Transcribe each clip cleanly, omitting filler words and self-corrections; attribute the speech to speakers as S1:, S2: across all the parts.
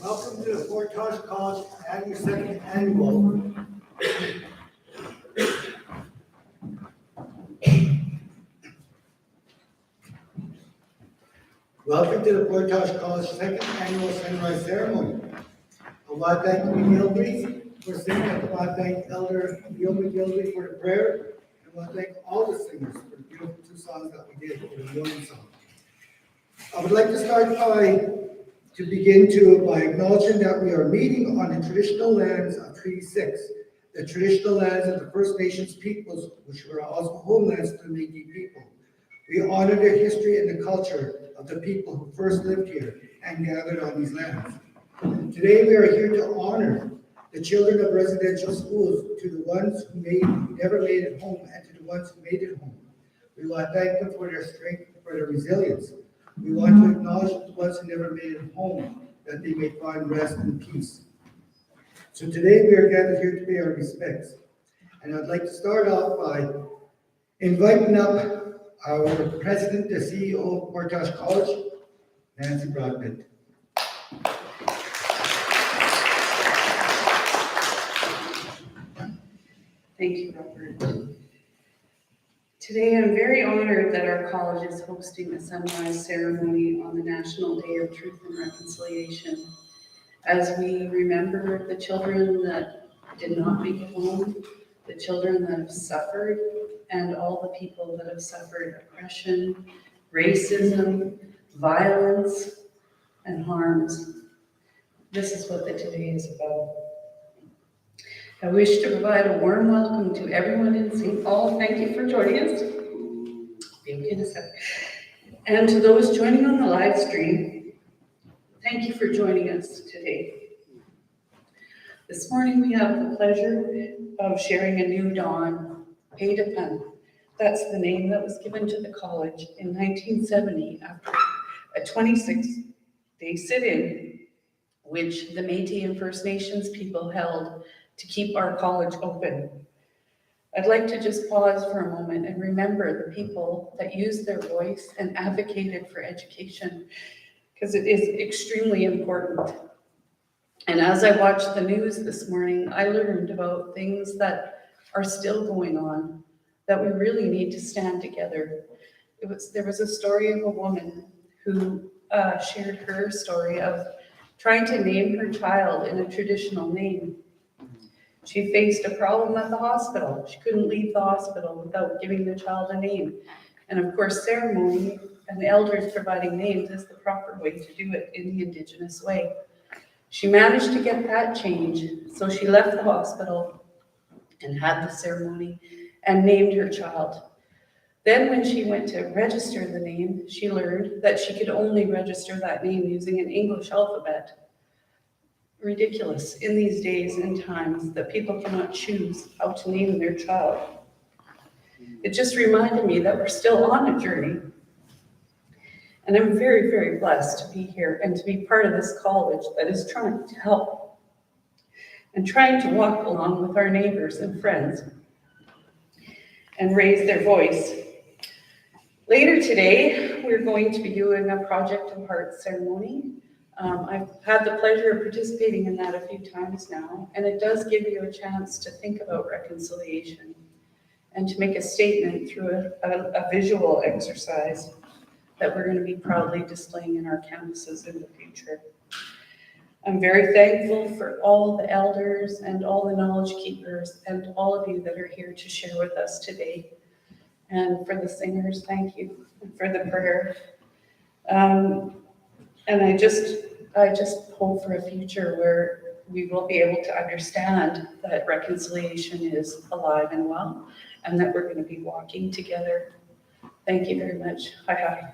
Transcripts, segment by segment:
S1: Welcome to the Portage College 92nd Annual. Welcome to the Portage College 2nd Annual Sunrise Ceremony. I want to thank Mcelry for singing. I want to thank Elder Gilby for the prayer. I want to thank all the singers for the beautiful two songs that we did, or the one song. I would like to start by acknowledging that we are meeting on the traditional lands of Treaty 6, the traditional lands of the First Nations peoples, which were also homelands to the Métis people. We honor the history and the culture of the people who first lived here and gathered on these lands. Today we are here to honor the children of residential schools, to the ones who never made it home, and to the ones who made it home. We want to thank them for their strength, for their resilience. We want to acknowledge the ones who never made it home, that they may find rest and peace. So today we are gathered here to pay our respects. And I'd like to start off by inviting up our president, the CEO of Portage College, Nancy Broadbent.
S2: Thank you, Robert. Today, I'm very honored that our college is hosting a sunrise ceremony on the National Day of Truth and Reconciliation, as we remember the children that did not make it home, the children that have suffered, and all the people that have suffered oppression, racism, violence, and harms. This is what the today is about. I wish to provide a warm welcome to everyone in St. Paul. Thank you for joining us. And to those joining on the live stream, thank you for joining us today. This morning we have the pleasure of sharing a new dawn, Paydapan. That's the name that was given to the college in 1970 after a 26-day sit-in, which the Métis and First Nations people held to keep our college open. I'd like to just pause for a moment and remember the people that used their voice and advocated for education, because it is extremely important. And as I watched the news this morning, I learned about things that are still going on, that we really need to stand together. There was a story of a woman who shared her story of trying to name her child in a traditional name. She faced a problem at the hospital. She couldn't leave the hospital without giving the child a name. And of course, ceremony and the elders providing names is the proper way to do it in the Indigenous way. She managed to get that changed, so she left the hospital and had the ceremony and named her child. Then when she went to register the name, she learned that she could only register that name using an English alphabet. Ridiculous in these days and times that people cannot choose how to name their child. It just reminded me that we're still on a journey. And I'm very, very blessed to be here and to be part of this college that is trying to help and trying to walk along with our neighbors and friends and raise their voice. Later today, we're going to be doing a Project of Heart ceremony. I've had the pleasure of participating in that a few times now, and it does give you a chance to think about reconciliation and to make a statement through a visual exercise that we're going to be proudly displaying in our campuses in the future. I'm very thankful for all the elders and all the knowledge keepers and all of you that are here to share with us today. And for the singers, thank you. And for the prayer. And I just hope for a future where we will be able to understand that reconciliation is alive and well, and that we're going to be walking together. Thank you very much. Hi.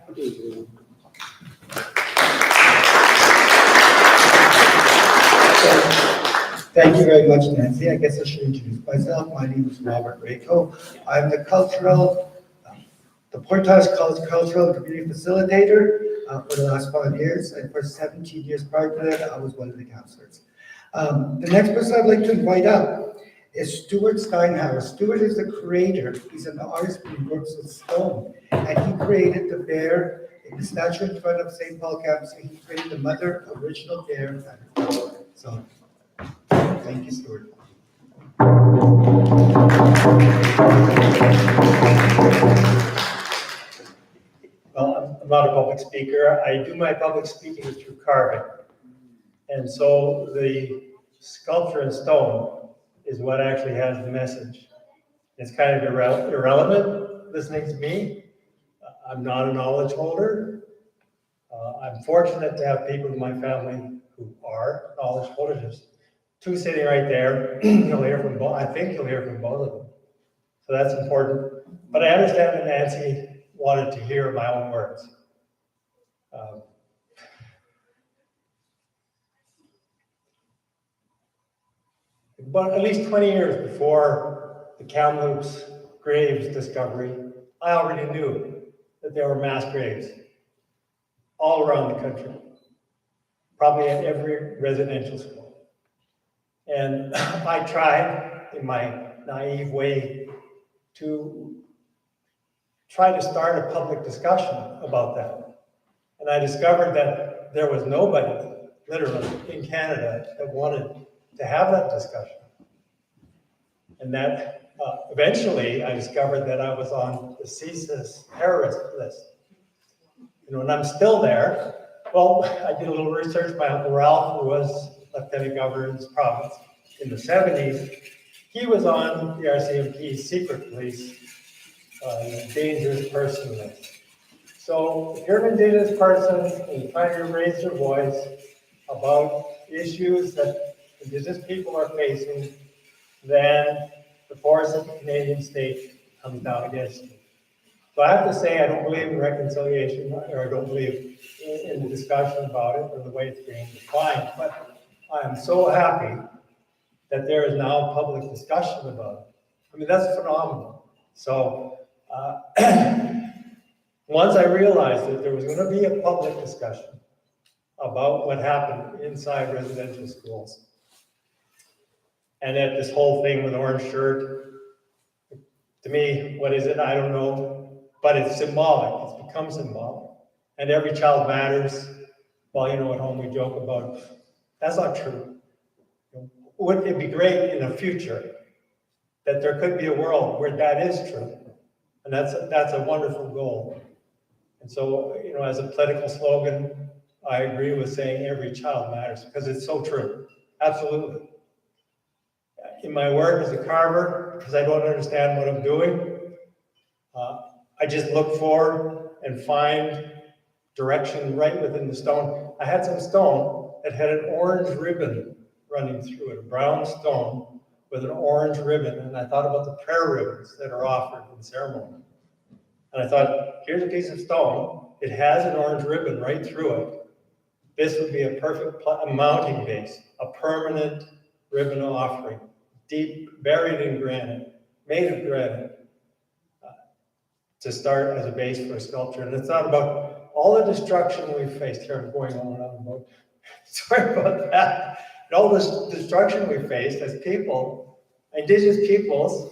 S1: Thank you very much, Nancy. I guess I should introduce myself. My name is Robert Rako. I'm the Portage College Cultural Community Facilitator for the last 5 years, and for 17 years prior to that, I was one of the counselors. The next person I'd like to invite up is Stuart Steinhaus. Stuart is the creator. He's an artist who works with stone, and he created the bear in the statue in front of St. Paul campus. He created the mother original bear. So, thank you, Stuart.
S3: Well, I'm not a public speaker. I do my public speaking through carving. And so the sculpture in stone is what actually has the message. It's kind of irrelevant listening to me, I'm not a knowledge holder. I'm fortunate to have people in my family who are knowledge holders. There's two sitting right there. You'll hear from both. I think you'll hear from both of them. So that's important. But I understand that Nancy wanted to hear my own words. But at least 20 years before the Kamloops graves discovery, I already knew that there were mass graves all around the country, probably at every residential school. And I tried, in my naive way, to try to start a public discussion about that. And I discovered that there was nobody, literally, in Canada that wanted to have that discussion. And that eventually I discovered that I was on the CSIS terrorist list. And I'm still there. Well, I did a little research. My Uncle Ralph, who was Lieutenant Governor in this province in the 70s, he was on the RCMP's secret police dangerous person list. So if you're a dangerous person and you're trying to raise your voice about issues that Indigenous people are facing, then the force of the Canadian state comes down against you. So I have to say, I don't believe in reconciliation, or I don't believe in the discussion about it or the way it's being defined, but I'm so happy that there is now public discussion about it. I mean, that's phenomenal. So once I realized that there was going to be a public discussion about what happened inside residential schools, and that this whole thing with orange shirt, to me, what is it? I don't know, but it's symbolic. It's become symbolic. And every child matters. Well, at home we joke about, that's not true. Wouldn't it be great in the future that there could be a world where that is true? And that's a wonderful goal. And so, as a political slogan, I agree with saying every child matters, because it's so true. Absolutely. In my work as a carver, because I don't understand what I'm doing, I just look for and find direction right within the stone. I had some stone that had an orange ribbon running through it, a brown stone with an orange ribbon. And I thought about the prayer ribbons that are offered in ceremony. And I thought, here's a piece of stone. It has an orange ribbon right through it. This would be a perfect mounting base, a permanent ribbon offering, deep, buried in granite, made of granite, to start as a base for a sculpture. And it's not about all the destruction we've faced here. I'm going on and on about, sorry about that. And all this destruction we faced as people, Indigenous peoples,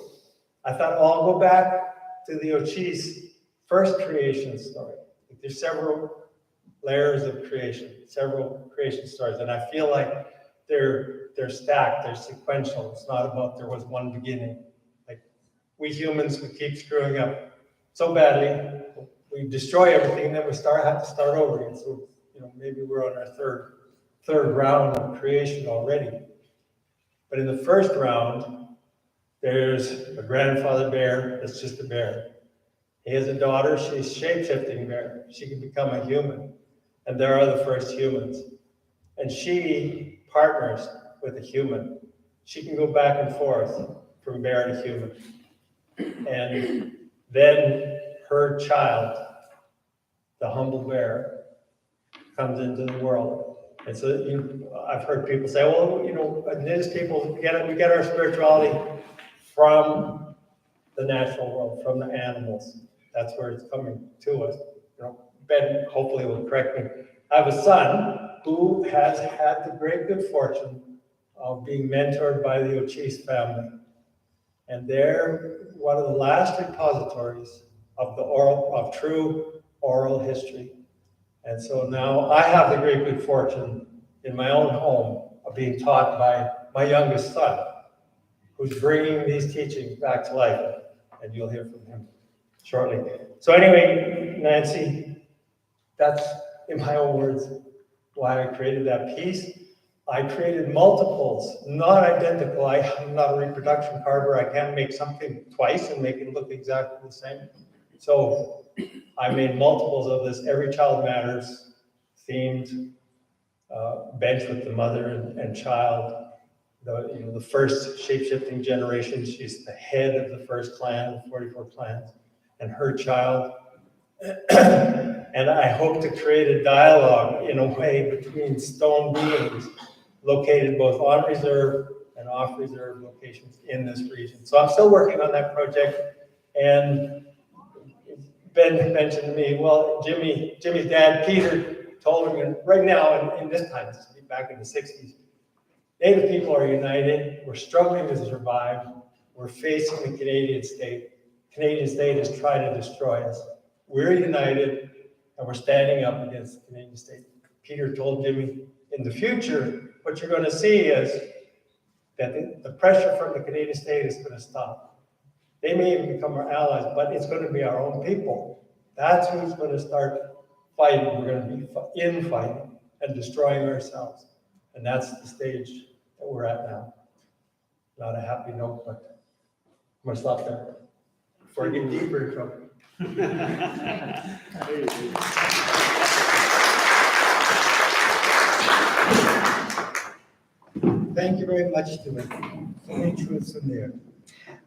S3: I thought, I'll go back to the Ochis' first creation story. There's several layers of creation, several creation stories, and I feel like they're stacked, they're sequential. It's not about there was one beginning. Like, we humans, we keep screwing up so badly, we destroy everything, and then we have to start over again. So, maybe we're on our third round of creation already. But in the first round, there's a grandfather bear that's just a bear. He has a daughter, she's shape-shifting bear. She can become a human. And there are the first humans. And she partners with a human. She can go back and forth from bear to human. And then her child, the humble bear, comes into the world. And so I've heard people say, well, Indigenous people, we get our spirituality from the natural world, from the animals. That's where it's coming to us. Ben hopefully will correct me. I have a son who has had the great good fortune of being mentored by the Ochis family. And they're one of the last repositories of true oral history. And so now I have the great good fortune in my own home of being taught by my youngest son, who's bringing these teachings back to life. And you'll hear from him shortly. So anyway, Nancy, that's, in my own words, why I created that piece. I created multiples, not identical. I'm not a reproduction carver. I can't make something twice and make it look exactly the same. So I made multiples of this Every Child Matters themed bench with the mother and child. The first shape-shifting generation, she's the head of the first clan, 44 clans, and her child. And I hope to create a dialogue in a way between stone beings located both on reserve and off reserve locations in this region. So I'm still working on that project. And Ben mentioned to me, well, Jimmy's dad, Peter, told him right now in this time, this is back in the 60s, Native people are united. We're struggling to survive. We're facing the Canadian state. Canadian state is trying to destroy us. We're united, and we're standing up against the Canadian state. Peter told Jimmy, in the future, what you're going to see is that the pressure from the Canadian state is going to stop. They may even become our allies, but it's going to be our own people. That's who's going to start fighting. We're going to be infighting and destroying ourselves. And that's the stage that we're at now. Not a happy note, but I'm going to stop there before I get deeper in trouble.
S1: Thank you very much, Stuart. So many truths in there.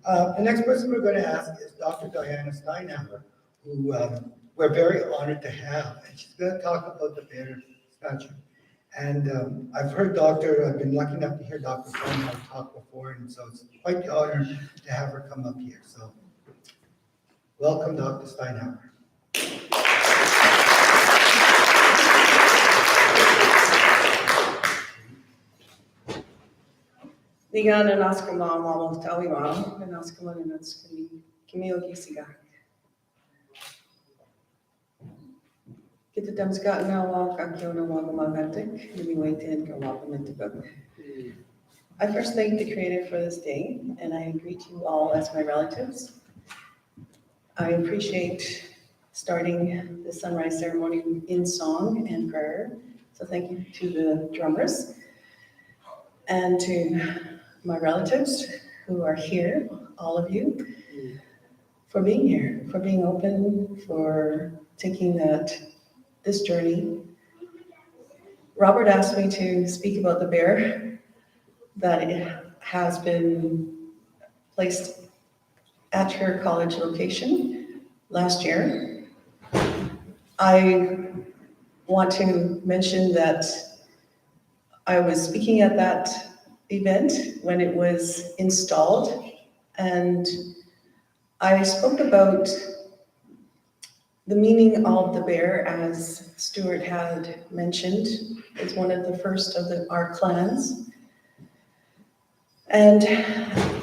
S1: The next person we're going to ask is Dr. Diana Steinhaus, who we're very honored to have, and she's going to talk about the bear statue. And I've been lucky enough to hear Dr. Steinhaus talk before, and so it's quite the honor to have her come up here. So welcome, Dr. Steinhaus.
S4: Ligan and Oscar Mom, almost Tawi Mom, and Oscar Mom, and that's Camille Gisiga. Kita damska na walk akyo na walk magatik, we waited and walk into book. I first thank the Creator for this day, and I greet you all as my relatives. I appreciate starting the sunrise ceremony in song and prayer, so thank you to the drummers and to my relatives who are here, all of you, for being here, for being open, for taking this journey. Robert asked me to speak about the bear that has been placed at her college location last year. I want to mention that I was speaking at that event when it was installed, and I spoke about the meaning of the bear, as Stuart had mentioned, is one of the first of our clans. And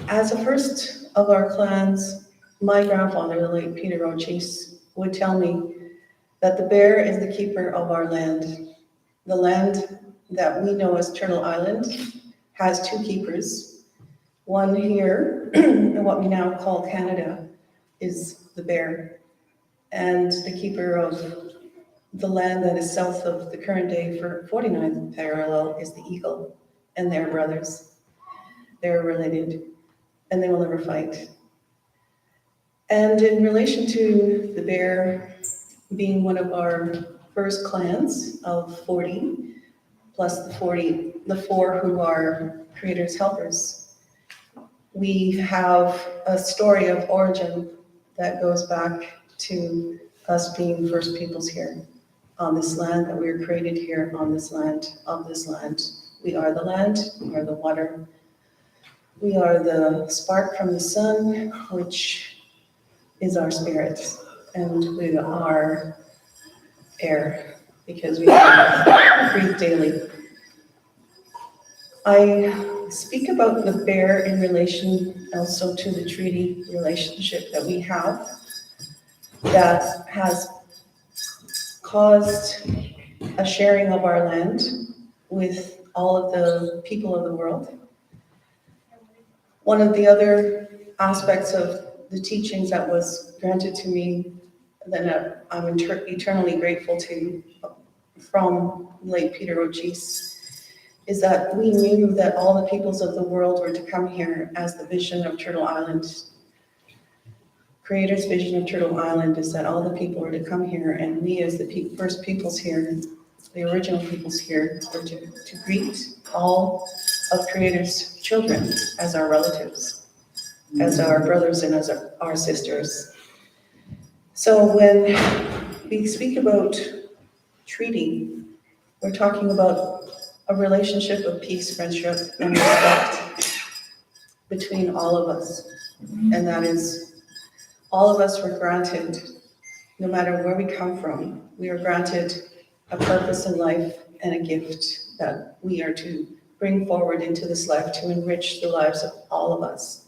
S4: as a first of our clans, my grandfather, the late Peter O'Chase, would tell me that the bear is the keeper of our land. The land that we know as Turtle Island has two keepers. One here, in what we now call Canada, is the bear. And the keeper of the land that is south of the current day for 49th parallel is the eagle, and they're brothers. They're related, and they will never fight. And in relation to the bear being one of our first clans of 40, plus the four who are Creator's helpers, we have a story of origin that goes back to us being first peoples here on this land, that we were created here on this land, of this land. We are the land, we are the water, we are the spark from the sun, which is our spirit, and we are air, because we breathe daily. I speak about the bear in relation also to the treaty relationship that we have that has caused a sharing of our land with all of the people of the world. One of the other aspects of the teachings that was granted to me that I'm eternally grateful to from late Peter O'Chase is that we knew that all the peoples of the world were to come here as the vision of Turtle Island Creator's vision of Turtle Island is that all the people are to come here, and we as the first peoples here, the original peoples here, are to greet all of Creator's children as our relatives, as our brothers and as our sisters. So when we speak about treaty, we're talking about a relationship of peace, friendship, and respect between all of us. And that is, all of us were granted, no matter where we come from, we are granted a purpose in life and a gift that we are to bring forward into this life to enrich the lives of all of us.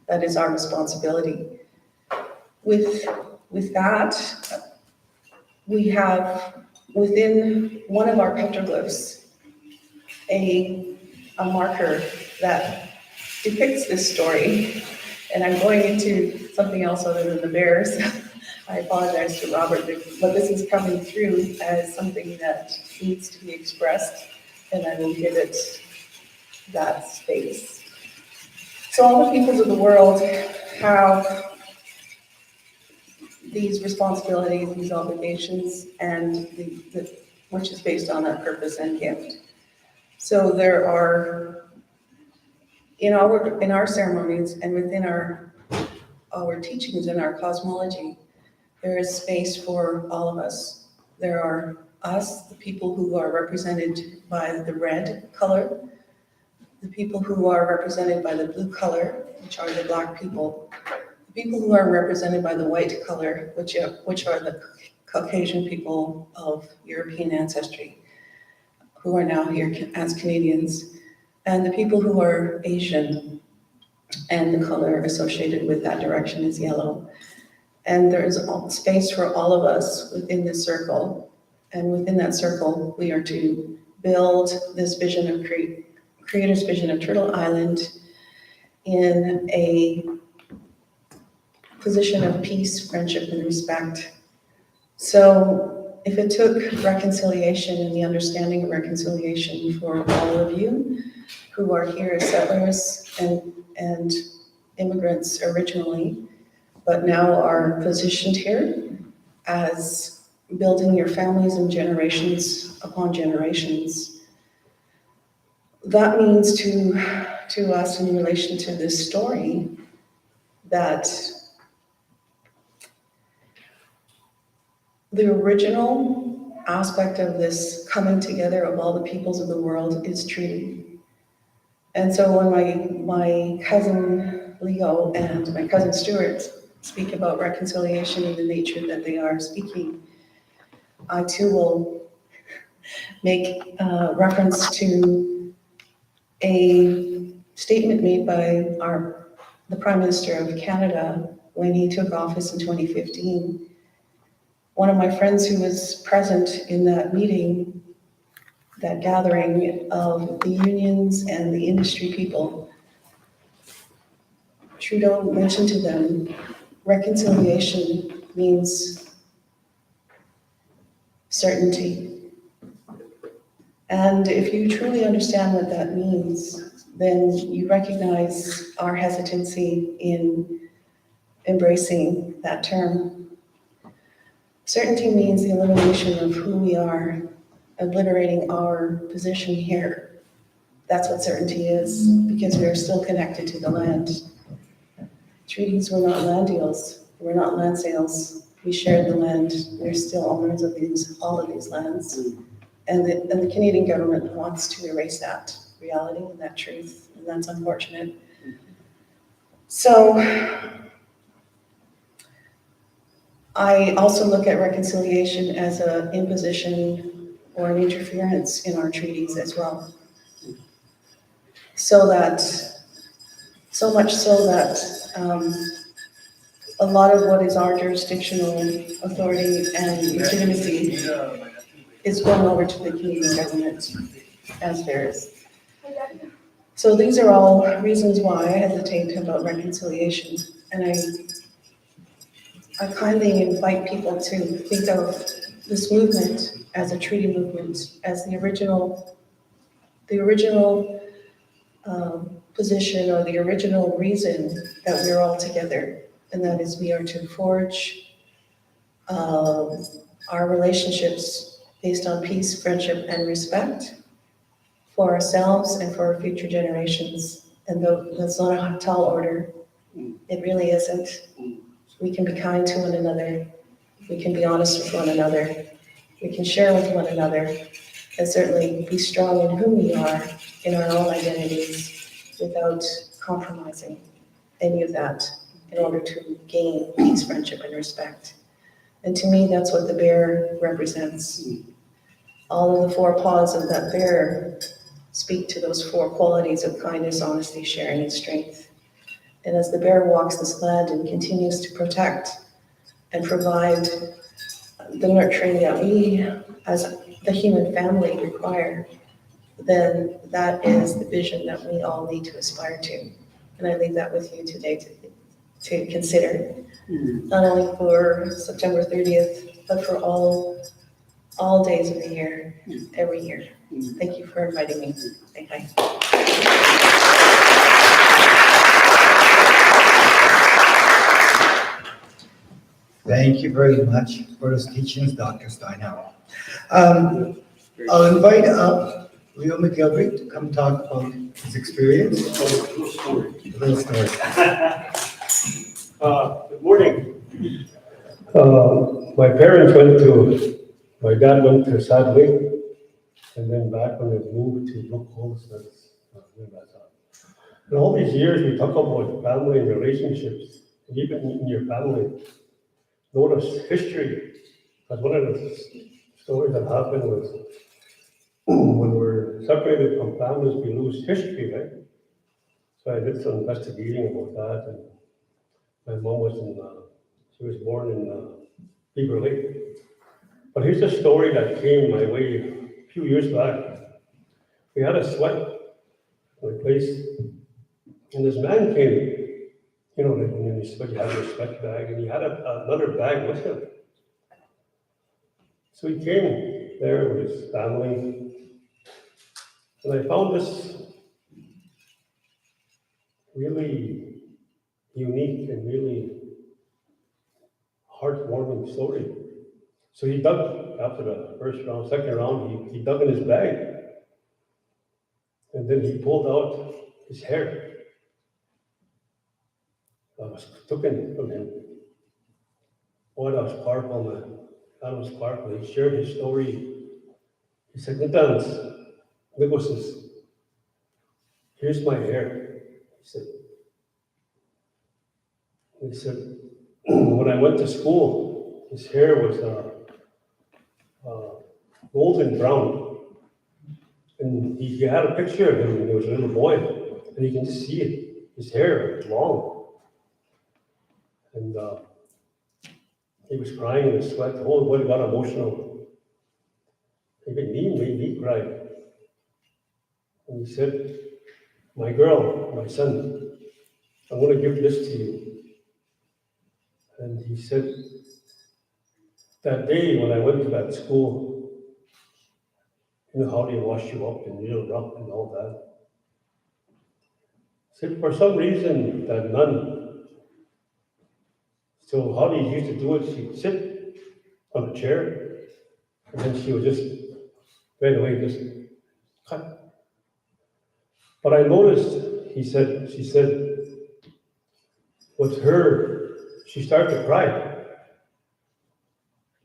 S4: That is our responsibility. With that, we have within one of our petroglyphs a marker that depicts this story. And I'm going into something else other than the bears. I apologize to Robert, but this is coming through as something that needs to be expressed, and I will give it that space. So all the peoples of the world have these responsibilities, these obligations, and which is based on that purpose and gift. So there are, in our ceremonies and within our teachings and our cosmology, there is space for all of us. There are us, the people who are represented by the red color, the people who are represented by the blue color, which are the Black people, the people who are represented by the white color, which are the Caucasian people of European ancestry, who are now here as Canadians, and the people who are Asian, and the color associated with that direction is yellow. And there is space for all of us within this circle. And within that circle, we are to build this vision of Creator's vision of Turtle Island in a position of peace, friendship, and respect. So if it took reconciliation and the understanding of reconciliation for all of you who are here as settlers and immigrants originally, but now are positioned here as building your families and generations upon generations. That means to us in relation to this story that the original aspect of this coming together of all the peoples of the world is treaty. And so when my cousin Leo and my cousin Stuart speak about reconciliation and the nature that they are speaking, I too will make reference to a statement made by the Prime Minister of Canada when he took office in 2015. One of my friends who was present in that meeting, that gathering of the unions and the industry people, Trudeau mentioned to them, reconciliation means certainty. And if you truly understand what that means, then you recognize our hesitancy in embracing that term. Certainty means the elimination of who we are, obliterating our position here. That's what certainty is, because we are still connected to the land. Treaties were not land deals, we're not land sales. We shared the land, we're still owners of all of these lands. And the Canadian government wants to erase that reality and that truth, and that's unfortunate. So I also look at reconciliation as an imposition or an interference in our treaties as well. So much so that a lot of what is our jurisdictional authority and legitimacy is going over to the Canadian government as theirs. So these are all reasons why I hesitate about reconciliation. And I kindly invite people to think of this movement as a treaty movement, as the original position or the original reason that we're all together. and that is we are to forge our relationships based on peace, friendship, and respect for ourselves and for our future generations. And though that's not a tall order, it really isn't. We can be kind to one another. We can be honest with one another. We can share with one another, and certainly be strong in who we are in our own identities without compromising any of that in order to gain peace, friendship, and respect. And to me, that's what the bear represents. All of the four paws of that bear speak to those four qualities of kindness, honesty, sharing, and strength. And as the bear walks this land and continues to protect and provide the nurturing that we as the human family require, then that is the vision that we all need to aspire to. And I leave that with you today to consider, not only for September 30th, but for all days of the year, every year. Thank you for inviting me. Say hi.
S1: Thank you very much for those teachings, Dr. Steinhaus. I'll invite up Leo Mcelry to come talk about his experience. A little story.
S3: Good morning. My dad went to Sadly, and then back when they moved to Brook Hills, and all these years we talk about family and relationships, and even in your family, notice history. Because one of the stories that happened was when we're separated from families, we lose history, right? So I did some investigating about that, and my mom was she was born in Beaver Lake. But here's a story that came my way a few years back. We had a sweat at my place, and this man came, you know, when you sweat, you have your sweat bag, and he had another bag with him. So he came there with his family, and I found this really unique and really heartwarming story. So he dug, after the first round, second round, he dug in his bag. And then he pulled out his hair that was taken from him. Boy, that was powerful, man. That was powerful. He shared his story. He said, Nicholas, here's my hair. He said, when I went to school, his hair was golden brown. And he had a picture of him when he was a little boy, and you can just see it. His hair was long. And he was crying in his sweat. The whole boy got emotional. Even me made me cry. And he said, my girl, my son, I'm going to give this to you. And he said, that day when I went to that school, you know how they wash you up and real rough and all that. Said for some reason that nun, so how they used to do it, she'd sit on a chair, and then she would just right away just cut. But I noticed, she said, with her, she started to cry.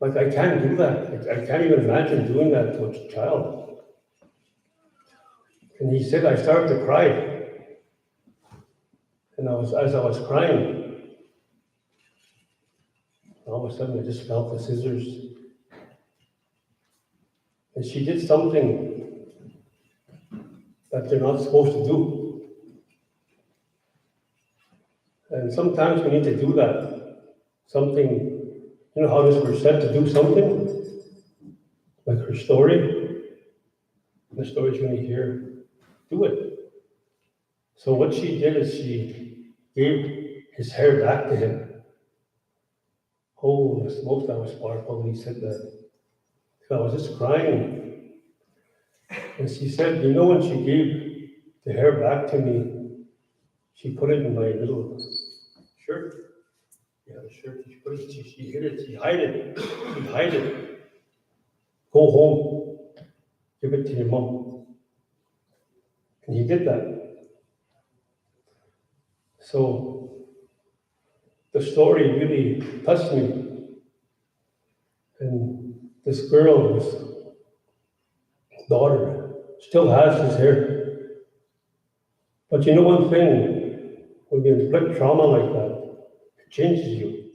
S3: Like, I can't do that. I can't even imagine doing that to a child. And he said, I started to cry. And as I was crying, all of a sudden I just felt the scissors. And she did something that they're not supposed to do. And sometimes we need to do that. Something, you know how this we're set to do something? Like her story. The story's going to hear, do it. So what she did is she gave his hair back to him. Oh, the smoke that was powerful when he said that. So I was just crying. And she said, you know, when she gave the hair back to me, she put it in my little shirt.
S5: Yeah, the shirt, she put it, she hid it, she hide it, she hide it. Go home, give it to your mom. And he did that. So the story really touched me. And this girl, this daughter, still has his hair. But you know one thing, when you inflict trauma like that, it changes you.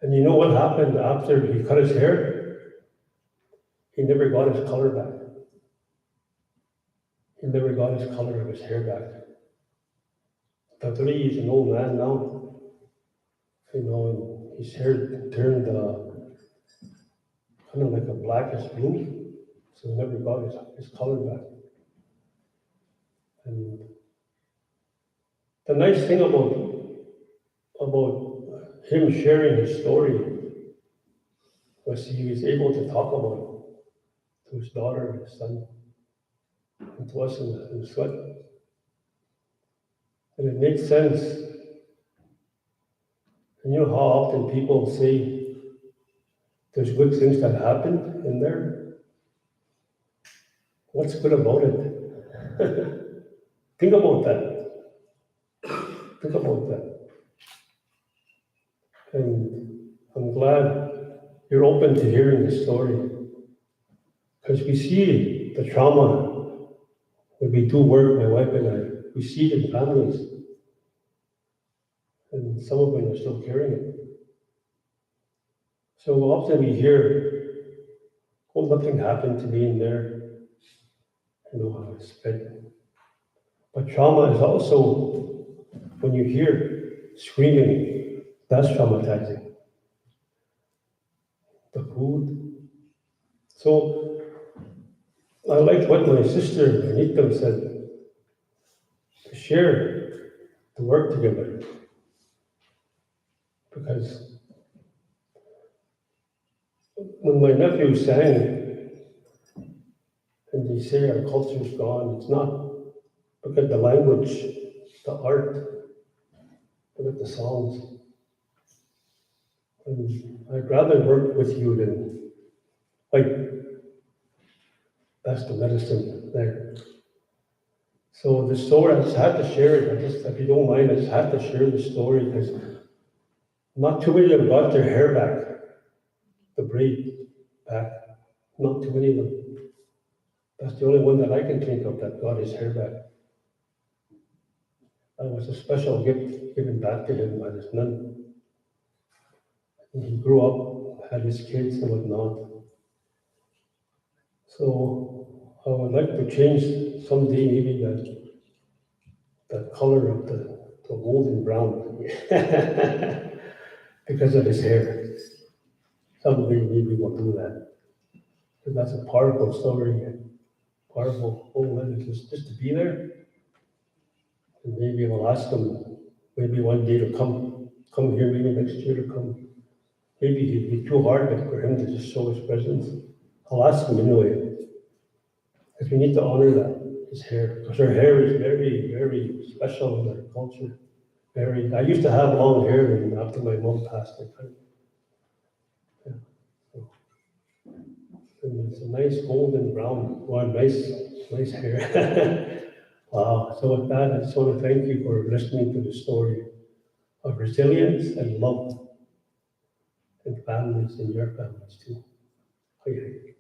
S5: And you know what happened after he cut his hair? He never got his color back. He never got his color of his hair back. Totally, he's an old man now. You know, and his hair turned kind of like a blackish blue. So he never got his color back. And the nice thing about him sharing his story was he was able to talk about it to his daughter and his son, and to us in the sweat. And it makes sense. And you know how often people say there's good things that happen in there? What's good about it? Think about that. Think about that. And I'm glad you're open to hearing the story. Because we see the trauma when we do work, my wife and I, we see it in families. And some of them are still carrying it. So often we hear, oh, nothing happened to me in there. You know, I was fed. But trauma is also, when you hear screaming, that's traumatizing. The food. So I liked what my sister Anita said, to share, to work together. Because when my nephew sang, and they say our culture's gone, it's not because the language, the art, look at the songs. And I'd rather work with you than, like, that's the medicine there. So the story, I just had to share it. If you don't mind, I just had to share the story because not too many of them got their hair back, the braid back. Not too many of them. That's the only one that I can think of that got his hair back. That was a special gift given back to him by his nun. And he grew up, had his kids and whatnot. So I would like to change someday maybe that color of the golden brown because of his hair. Someday maybe we'll do that. And that's a powerful story, powerful moment just to be there. And maybe we'll ask him, maybe one day to come here, maybe next year to come. Maybe he'd be too hard for him to just show his presence. I'll ask him anyway. Because we need to honor that, his hair. Because her hair is very, very special in our culture. I used to have long hair, and after my mom passed, I kind of, yeah. So, and it's a nice golden brown, well, nice hair. Wow. So with that, I just want to thank you for listening to the story of resilience and love in families, in your families too. Okay.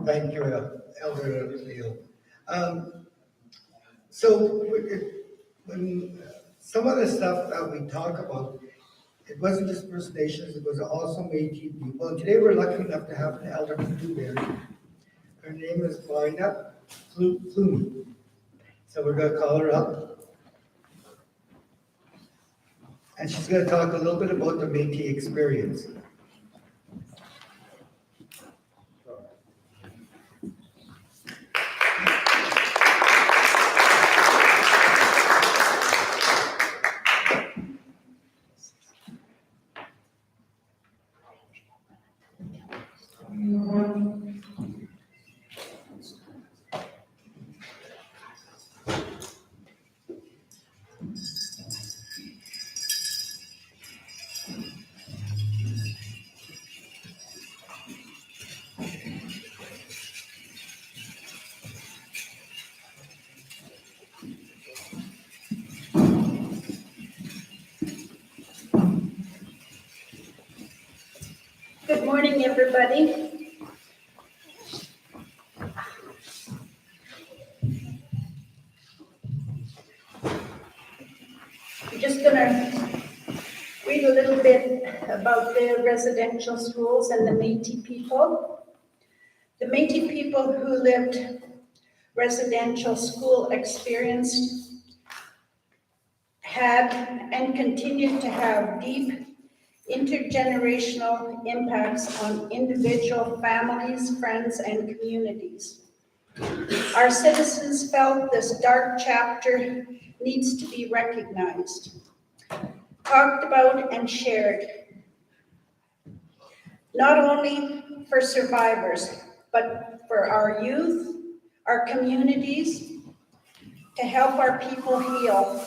S1: Thank you, Elder Leo. So when some of the stuff that we talk about, it wasn't just First Nations, it was also Métis people. And today we're lucky enough to have an elder from Dewberry. Her name is Barna Flume. So we're going to call her up. And she's going to talk a little bit about the Métis experience.
S6: morning, everybody. I'm just gonna read a little bit about the residential schools and the Métis people. The Métis people who lived residential school experience had and continue to have deep intergenerational impacts on individual families, friends, and communities. Our citizens felt this dark chapter needs to be recognized, talked about, and shared, not only for survivors, but for our youth, our communities, to help our people heal.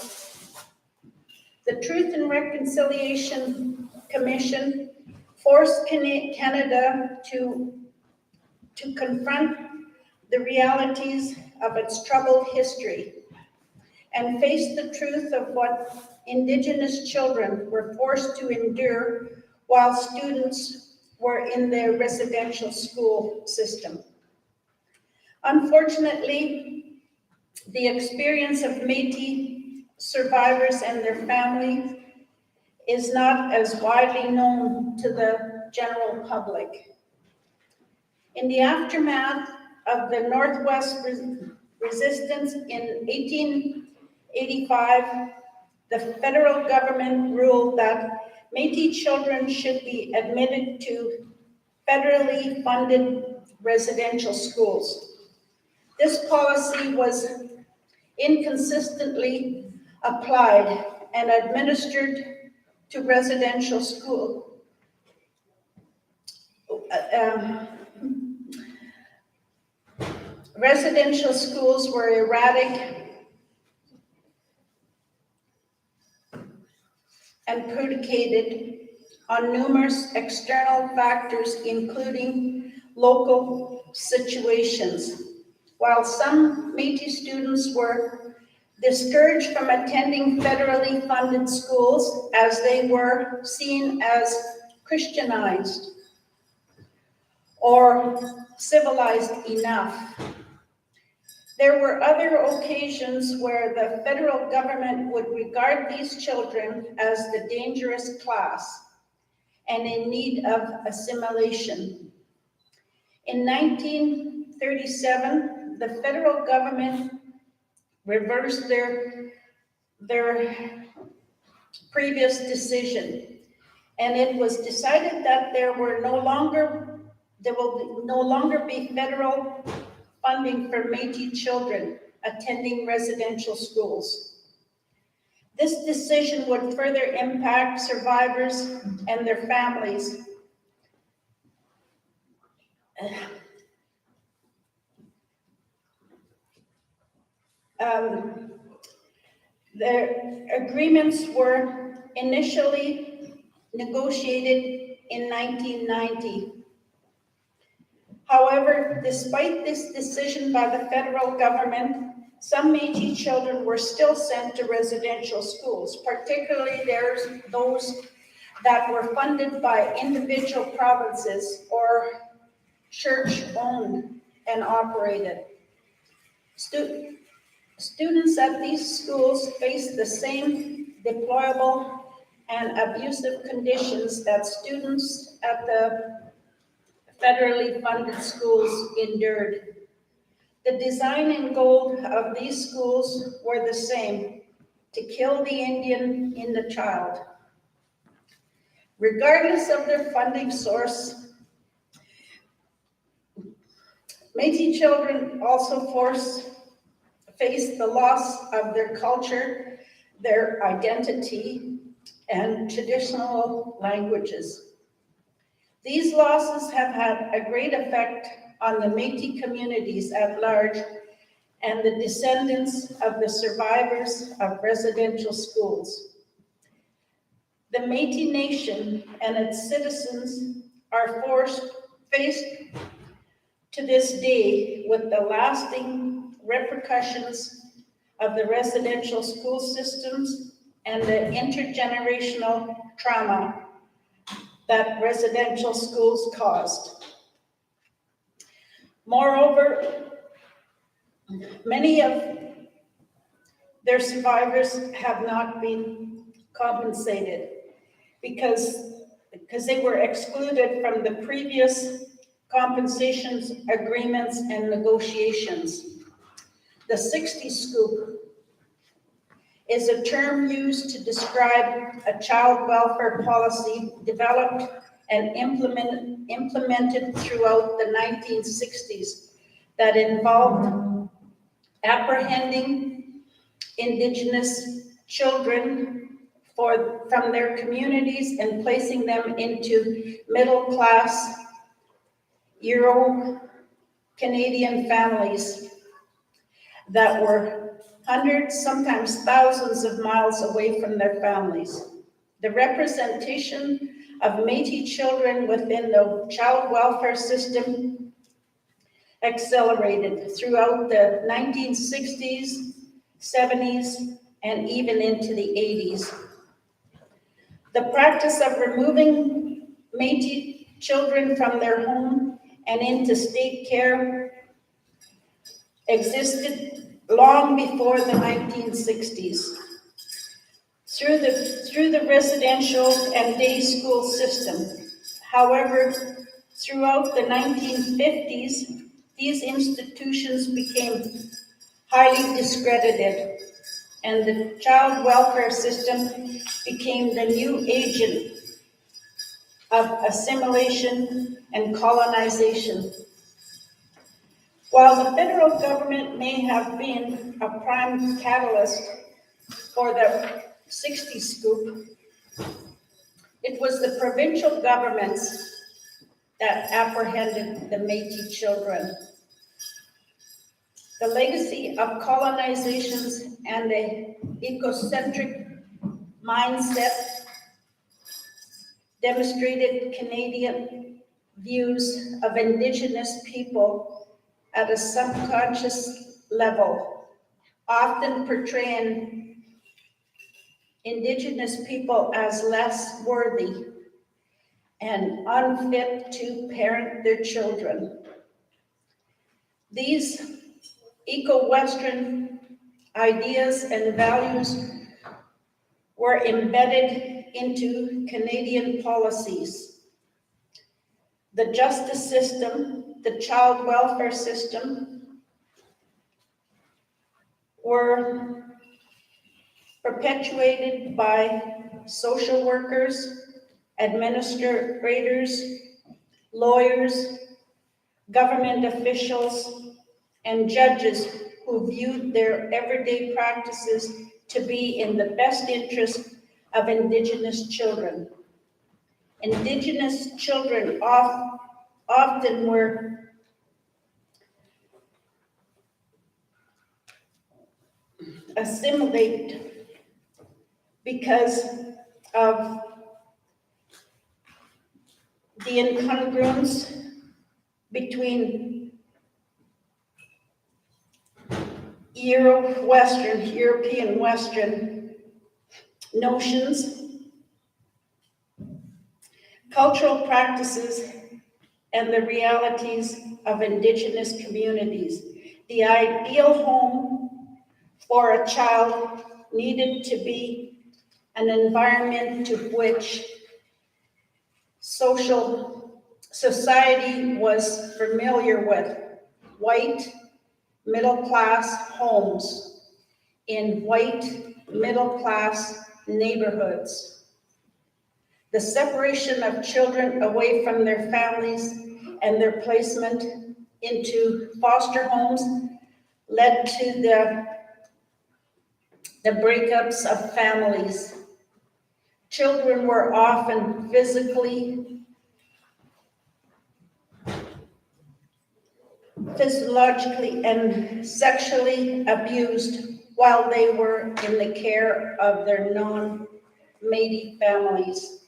S6: The Truth and Reconciliation Commission forced Canada to confront the realities of its troubled history and face the truth of what Indigenous children were forced to endure while students were in their residential school system. Unfortunately, the experience of Métis survivors and their families is not as widely known to the general public. In the aftermath of the Northwest resistance in 1885, the federal government ruled that Métis children should be admitted to federally funded residential schools. This policy was inconsistently applied and administered to residential school. Residential schools were erratic and predicated on numerous external factors, including local situations. While some Métis students were discouraged from attending federally funded schools as they were seen as Christianized or civilized enough, there were other occasions where the federal government would regard these children as the dangerous class and in need of assimilation. In 1937, the federal government reversed their previous decision, and it was decided that there will no longer be federal funding for Métis children attending residential schools. This decision would further impact survivors and their families. The agreements were initially negotiated in 1990. However, despite this decision by the federal government, some Métis children were still sent to residential schools, particularly those that were funded by individual provinces or church-owned and operated. Students at these schools face the same deplorable and abusive conditions that students at the federally funded schools endured. The design and goal of these schools were the same: to kill the Indian in the child. Regardless of their funding source, Métis children also face the loss of their culture, their identity, and traditional languages. These losses have had a great effect on the Métis communities at large and the descendants of the survivors of residential schools. The Métis Nation and its citizens are faced to this day with the lasting repercussions of the residential school systems and the intergenerational trauma that residential schools caused. Moreover, many of their survivors have not been compensated because they were excluded from the previous compensations agreements and negotiations. The 60 scoop is a term used to describe a child welfare policy developed and implemented throughout the 1960s that involved apprehending Indigenous children from their communities and placing them into middle-class Euro-Canadian families that were hundreds, sometimes thousands of miles away from their families. The representation of Métis children within the child welfare system accelerated throughout the 1960s, 70s, and even into the 80s. The practice of removing Métis children from their home and into state care existed long before the 1960s. Through the residential and day school system. However, throughout the 1950s, these institutions became highly discredited, and the child welfare system became the new agent of assimilation and colonization. While the federal government may have been a prime catalyst for the 60 scoop, it was the provincial governments that apprehended the Métis children. The legacy of colonizations and the ecocentric mindset demonstrated Canadian views of Indigenous people at a subconscious level, often portraying Indigenous people as less worthy and unfit to parent their children. These eco-Western ideas and values were embedded into Canadian policies. The justice system, the child welfare system, were perpetuated by social workers, administrators, lawyers, government officials, and judges who viewed their everyday practices to be in the best interest of Indigenous children. Indigenous children often were assimilated because of the incongruence between European Western notions, cultural practices, and the realities of Indigenous communities. The ideal home for a child needed to be an environment to which society was familiar with: white, middle-class homes in white, middle-class neighborhoods. The separation of children away from their families and their placement into foster homes led to the breakups of families. Children were often physiologically and sexually abused while they were in the care of their non-Métis families.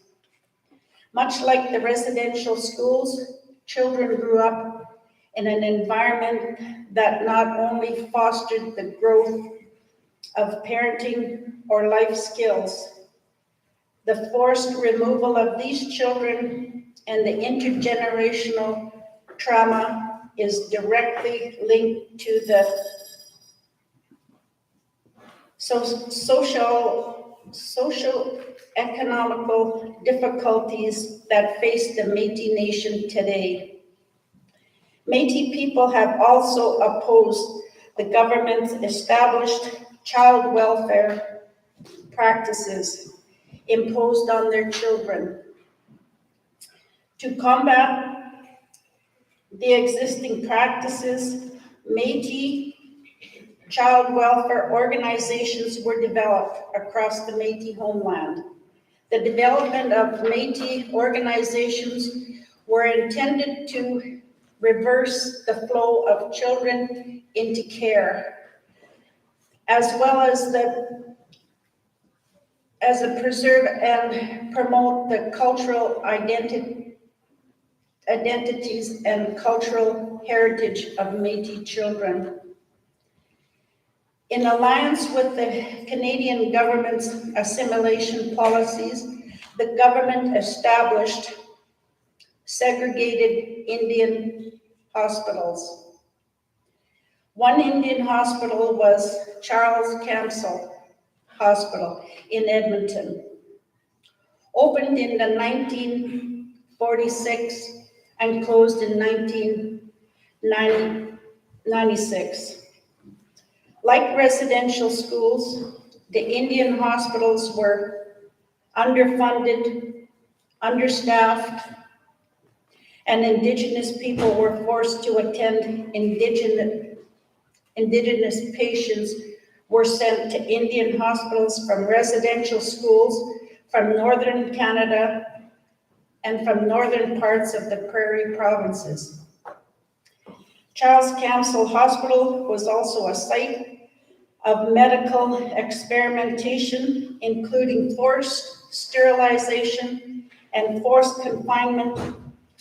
S6: Much like the residential schools, children grew up in an environment that not only fostered the growth of parenting or life skills, The forced removal of these children and the intergenerational trauma is directly linked to the socio-economical difficulties that face the Métis Nation today. Métis people have also opposed the government's established child welfare practices imposed on their children. To combat the existing practices, Métis child welfare organizations were developed across the Métis homeland. The development of Métis organizations were intended to reverse the flow of children into care, as well as preserve and promote the cultural identities and cultural heritage of Métis children. In alliance with the Canadian government's assimilation policies, the government established segregated Indian hospitals. One Indian hospital was Charles Camsell Hospital in Edmonton, opened in the 1946 and closed in 1996. Like residential schools, the Indian hospitals were underfunded, understaffed, and Indigenous people were forced to attend. Indigenous patients were sent to Indian hospitals from residential schools from northern Canada and from northern parts of the prairie provinces. Charles Camsell Hospital was also a site of medical experimentation, including forced sterilization and forced confinement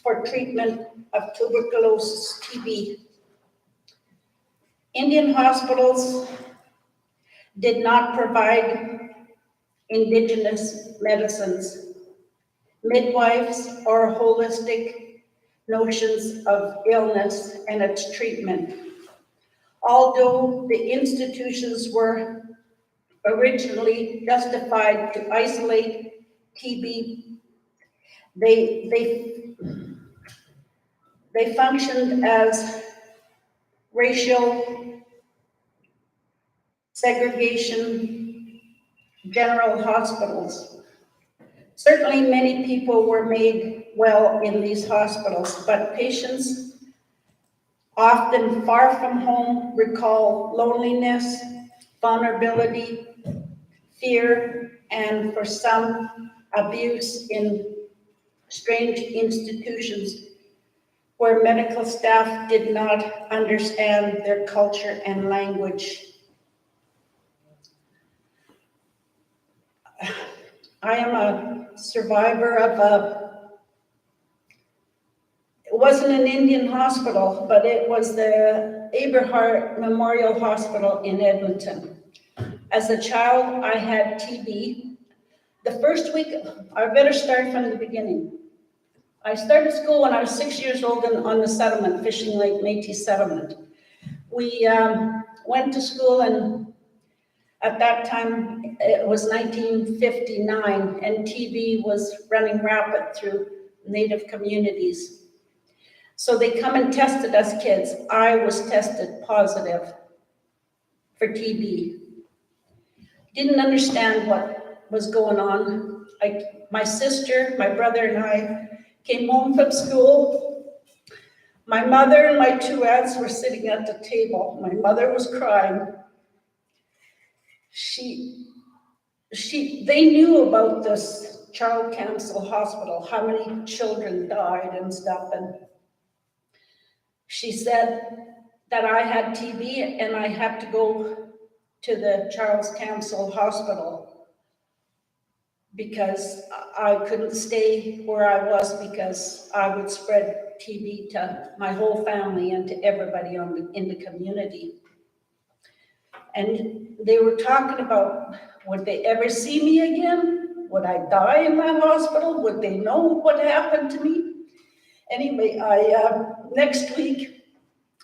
S6: for treatment of tuberculosis TB. Indian hospitals did not provide Indigenous medicines, midwives, or holistic notions of illness and its treatment. Although the institutions were originally justified to isolate TB, they functioned as racial segregation general hospitals. Certainly many people were made well in these hospitals, but patients often far from home recall loneliness, vulnerability, fear, and for some, abuse in strange institutions where medical staff did not understand their culture and language. I am a survivor of it wasn't an Indian hospital, but it was the Aberhart Memorial Hospital in Edmonton. As a child, I had TB. The first week, I better start from the beginning. I started school when I was 6 years old on the settlement, Fishing Lake Métis settlement. We went to school, and at that time, it was 1959, and TB was running rapid through Native communities. So they come and tested us kids. I was tested positive for TB. Didn't understand what was going on. My sister, my brother, and I came home from school. My mother and my two aunts were sitting at the table. My mother was crying. They knew about this Charles Camsell Hospital, how many children died and stuff, and she said that I had TB and I had to go to the Charles Camsell Hospital because I couldn't stay where I was because I would spread TB to my whole family and to everybody in the community. And they were talking about, would they ever see me again? Would I die in that hospital? Would they know what happened to me? Anyway, next week,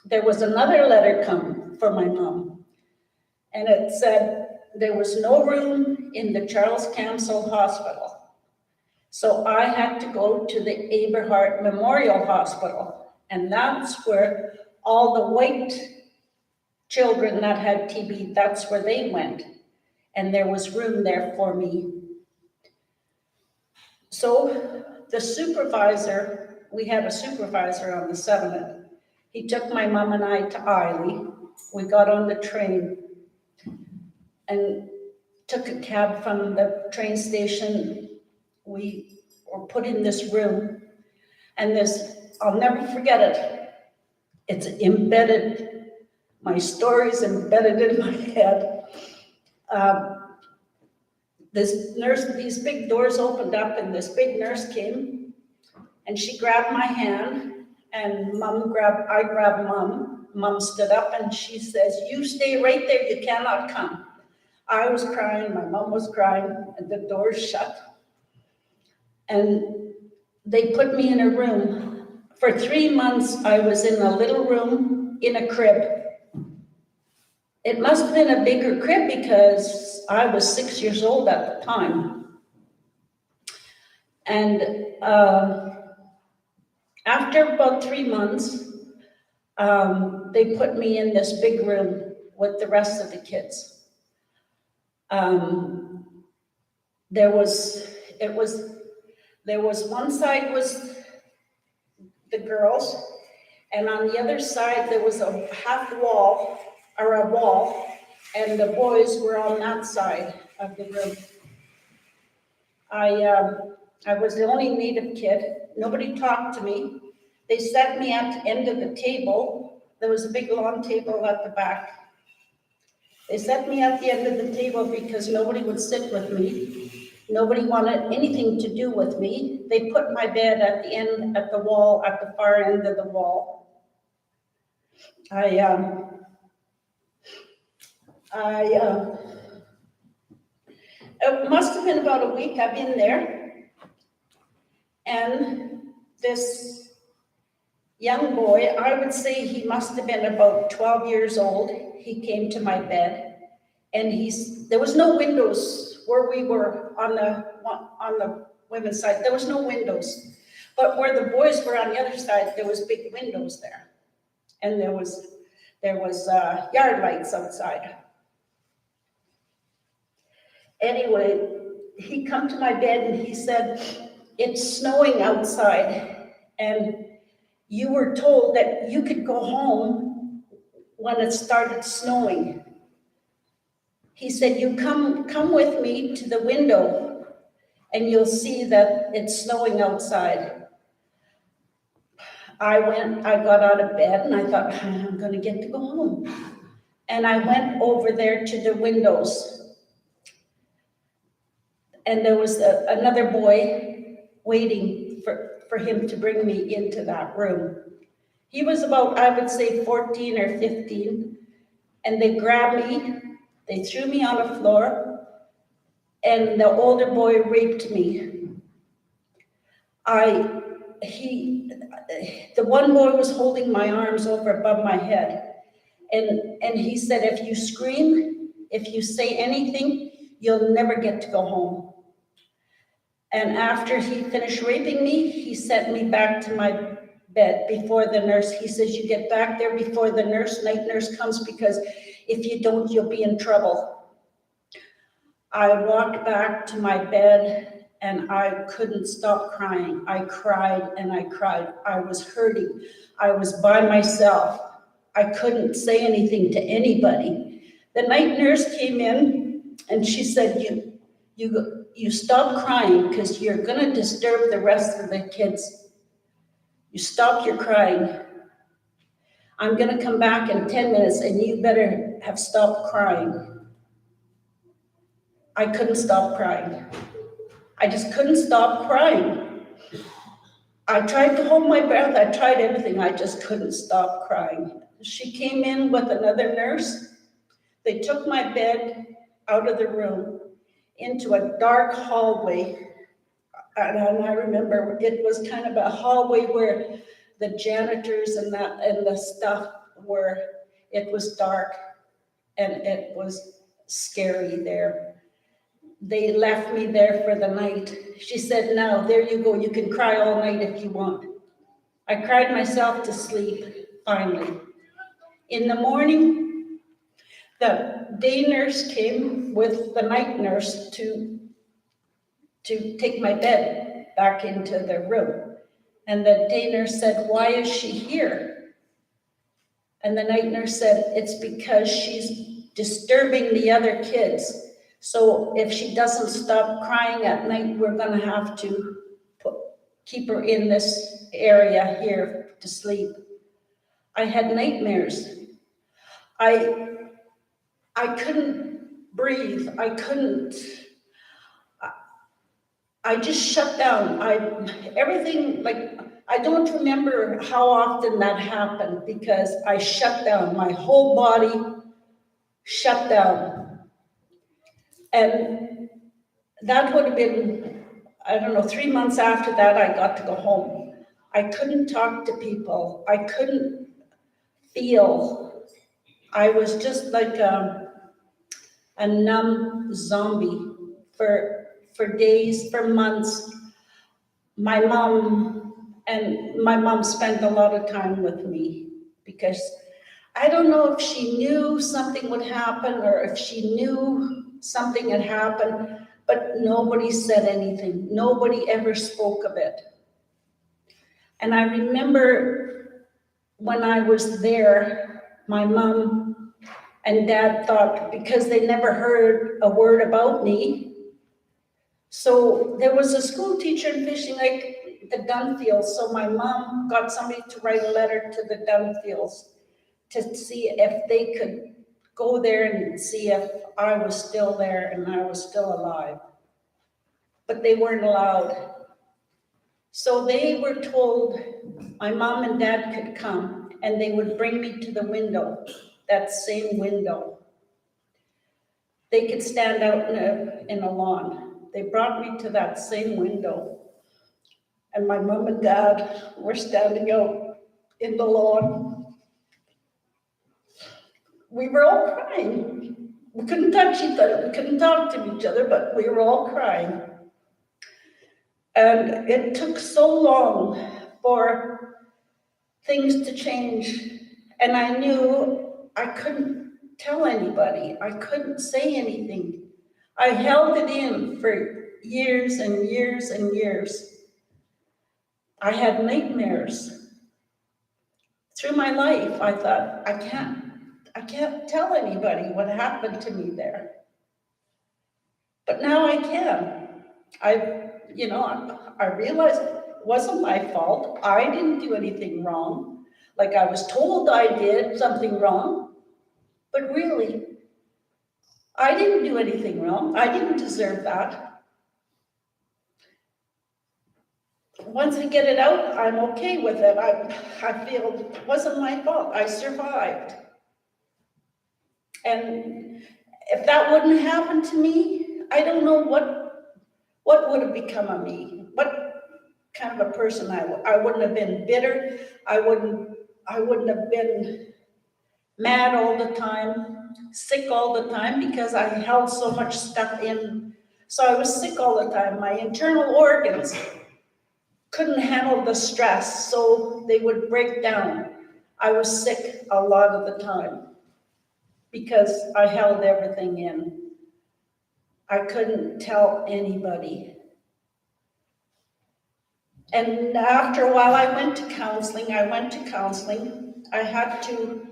S6: there was another letter come for my mom. And it said there was no room in the Charles Camsell Hospital. So I had to go to the Aberhart Memorial Hospital. And that's where all the white children that had TB, that's where they went. And there was room there for me. So the supervisor, we had a supervisor on the settlement. He took my mom and I to Eiley. We got on the train and took a cab from the train station. We were put in this room, and this, I'll never forget it. It's embedded, my story's embedded in my head. This nurse, these big doors opened up, and this big nurse came, and she grabbed my hand, and I grabbed Mom. Mom stood up, and she says, "You stay right there, you cannot come." I was crying, my mom was crying, and the doors shut. And they put me in a room. For 3 months, I was in a little room in a crib. It must have been a bigger crib because I was 6 years old at the time. And after about 3 months, they put me in this big room with the rest of the kids. There was one side was the girls, and on the other side there was a half wall or a wall, and the boys were on that side of the room. I was the only native kid. Nobody talked to me. They sat me at the end of the table. There was a big long table at the back. They set me at the end of the table because nobody would sit with me. Nobody wanted anything to do with me. They put my bed at the end, at the wall, at the far end of the wall. It must have been about a week I've been there. And this young boy, I would say he must have been about 12 years old. He came to my bed, and there was no windows where we were on the women's side. There was no windows, but where the boys were on the other side, there was big windows there, and there was yard lights outside. Anyway, he come to my bed and he said, "It's snowing outside, and you were told that you could go home when it started snowing." He said, "You come with me to the window and you'll see that it's snowing outside." I got out of bed and I thought, I'm gonna get to go home. And I went over there to the windows. And there was another boy waiting for him to bring me into that room. He was about, I would say, 14 or 15, and they grabbed me, they threw me on the floor, and the older boy raped me. The one boy was holding my arms over above my head, and he said, "If you scream, if you say anything, you'll never get to go home." And after he finished raping me, he sent me back to my bed before the nurse. He says, "You get back there before the night nurse comes, because if you don't, you'll be in trouble." I walked back to my bed and I couldn't stop crying. I cried and I cried. I was hurting. I was by myself. I couldn't say anything to anybody. The night nurse came in and she said, you stop crying because you're gonna disturb the rest of the kids. You stop your crying. I'm gonna come back in 10 minutes and you better have stopped crying. I couldn't stop crying. I just couldn't stop crying. I tried to hold my breath. I tried everything. I just couldn't stop crying. She came in with another nurse. They took my bed out of the room, into a dark hallway. And I remember it was kind of a hallway where the janitors and the stuff were, it was dark and it was scary there. They left me there for the night. She said, now, there you go. You can cry all night if you want. I cried myself to sleep, finally. In the morning, the day nurse came with the night nurse to take my bed back into the room. And the day nurse said, why is she here? And the night nurse said, it's because she's disturbing the other kids. So if she doesn't stop crying at night, we're gonna have to keep her in this area here to sleep. I had nightmares. I couldn't breathe. I just shut down. Everything, like, I don't remember how often that happened because I shut down. My whole body shut down. And that would have been, I don't know, 3 months after that, I got to go home. I couldn't talk to people. I couldn't feel. I was just like a numb zombie for days, for months. My mom spent a lot of time with me because I don't know if she knew something would happen or if she knew something had happened, but nobody said anything. Nobody ever spoke of it. And I remember when I was there, my mom and dad thought, because they never heard a word about me. So there was a school teacher in Fishing Lake, the Dunfields. So my mom got somebody to write a letter to the Dunfields to see if they could go there and see if I was still there and I was still alive. But they weren't allowed. So they were told my mom and dad could come and they would bring me to the window, that same window. They could stand out in a lawn. They brought me to that same window. And my mom and dad were standing out in the lawn. We were all crying. We couldn't touch each other. We couldn't talk to each other, but we were all crying. And it took so long for things to change. And I knew I couldn't tell anybody. I couldn't say anything. I held it in for years and years and years. I had nightmares. Through my life, I thought, I can't tell anybody what happened to me there. But now I can. I realized it wasn't my fault. I didn't do anything wrong. Like I was told I did something wrong, but really, I didn't do anything wrong. I didn't deserve that. Once I get it out, I'm okay with it. I feel it wasn't my fault. I survived. And if that wouldn't happen to me, I don't know what would have become of me. What kind of a person I wouldn't have been bitter. I wouldn't have been mad all the time, sick all the time because I held so much stuff in. So I was sick all the time. My internal organs couldn't handle the stress, so they would break down. I was sick a lot of the time because I held everything in. I couldn't tell anybody. And after a while, I went to counseling. I had to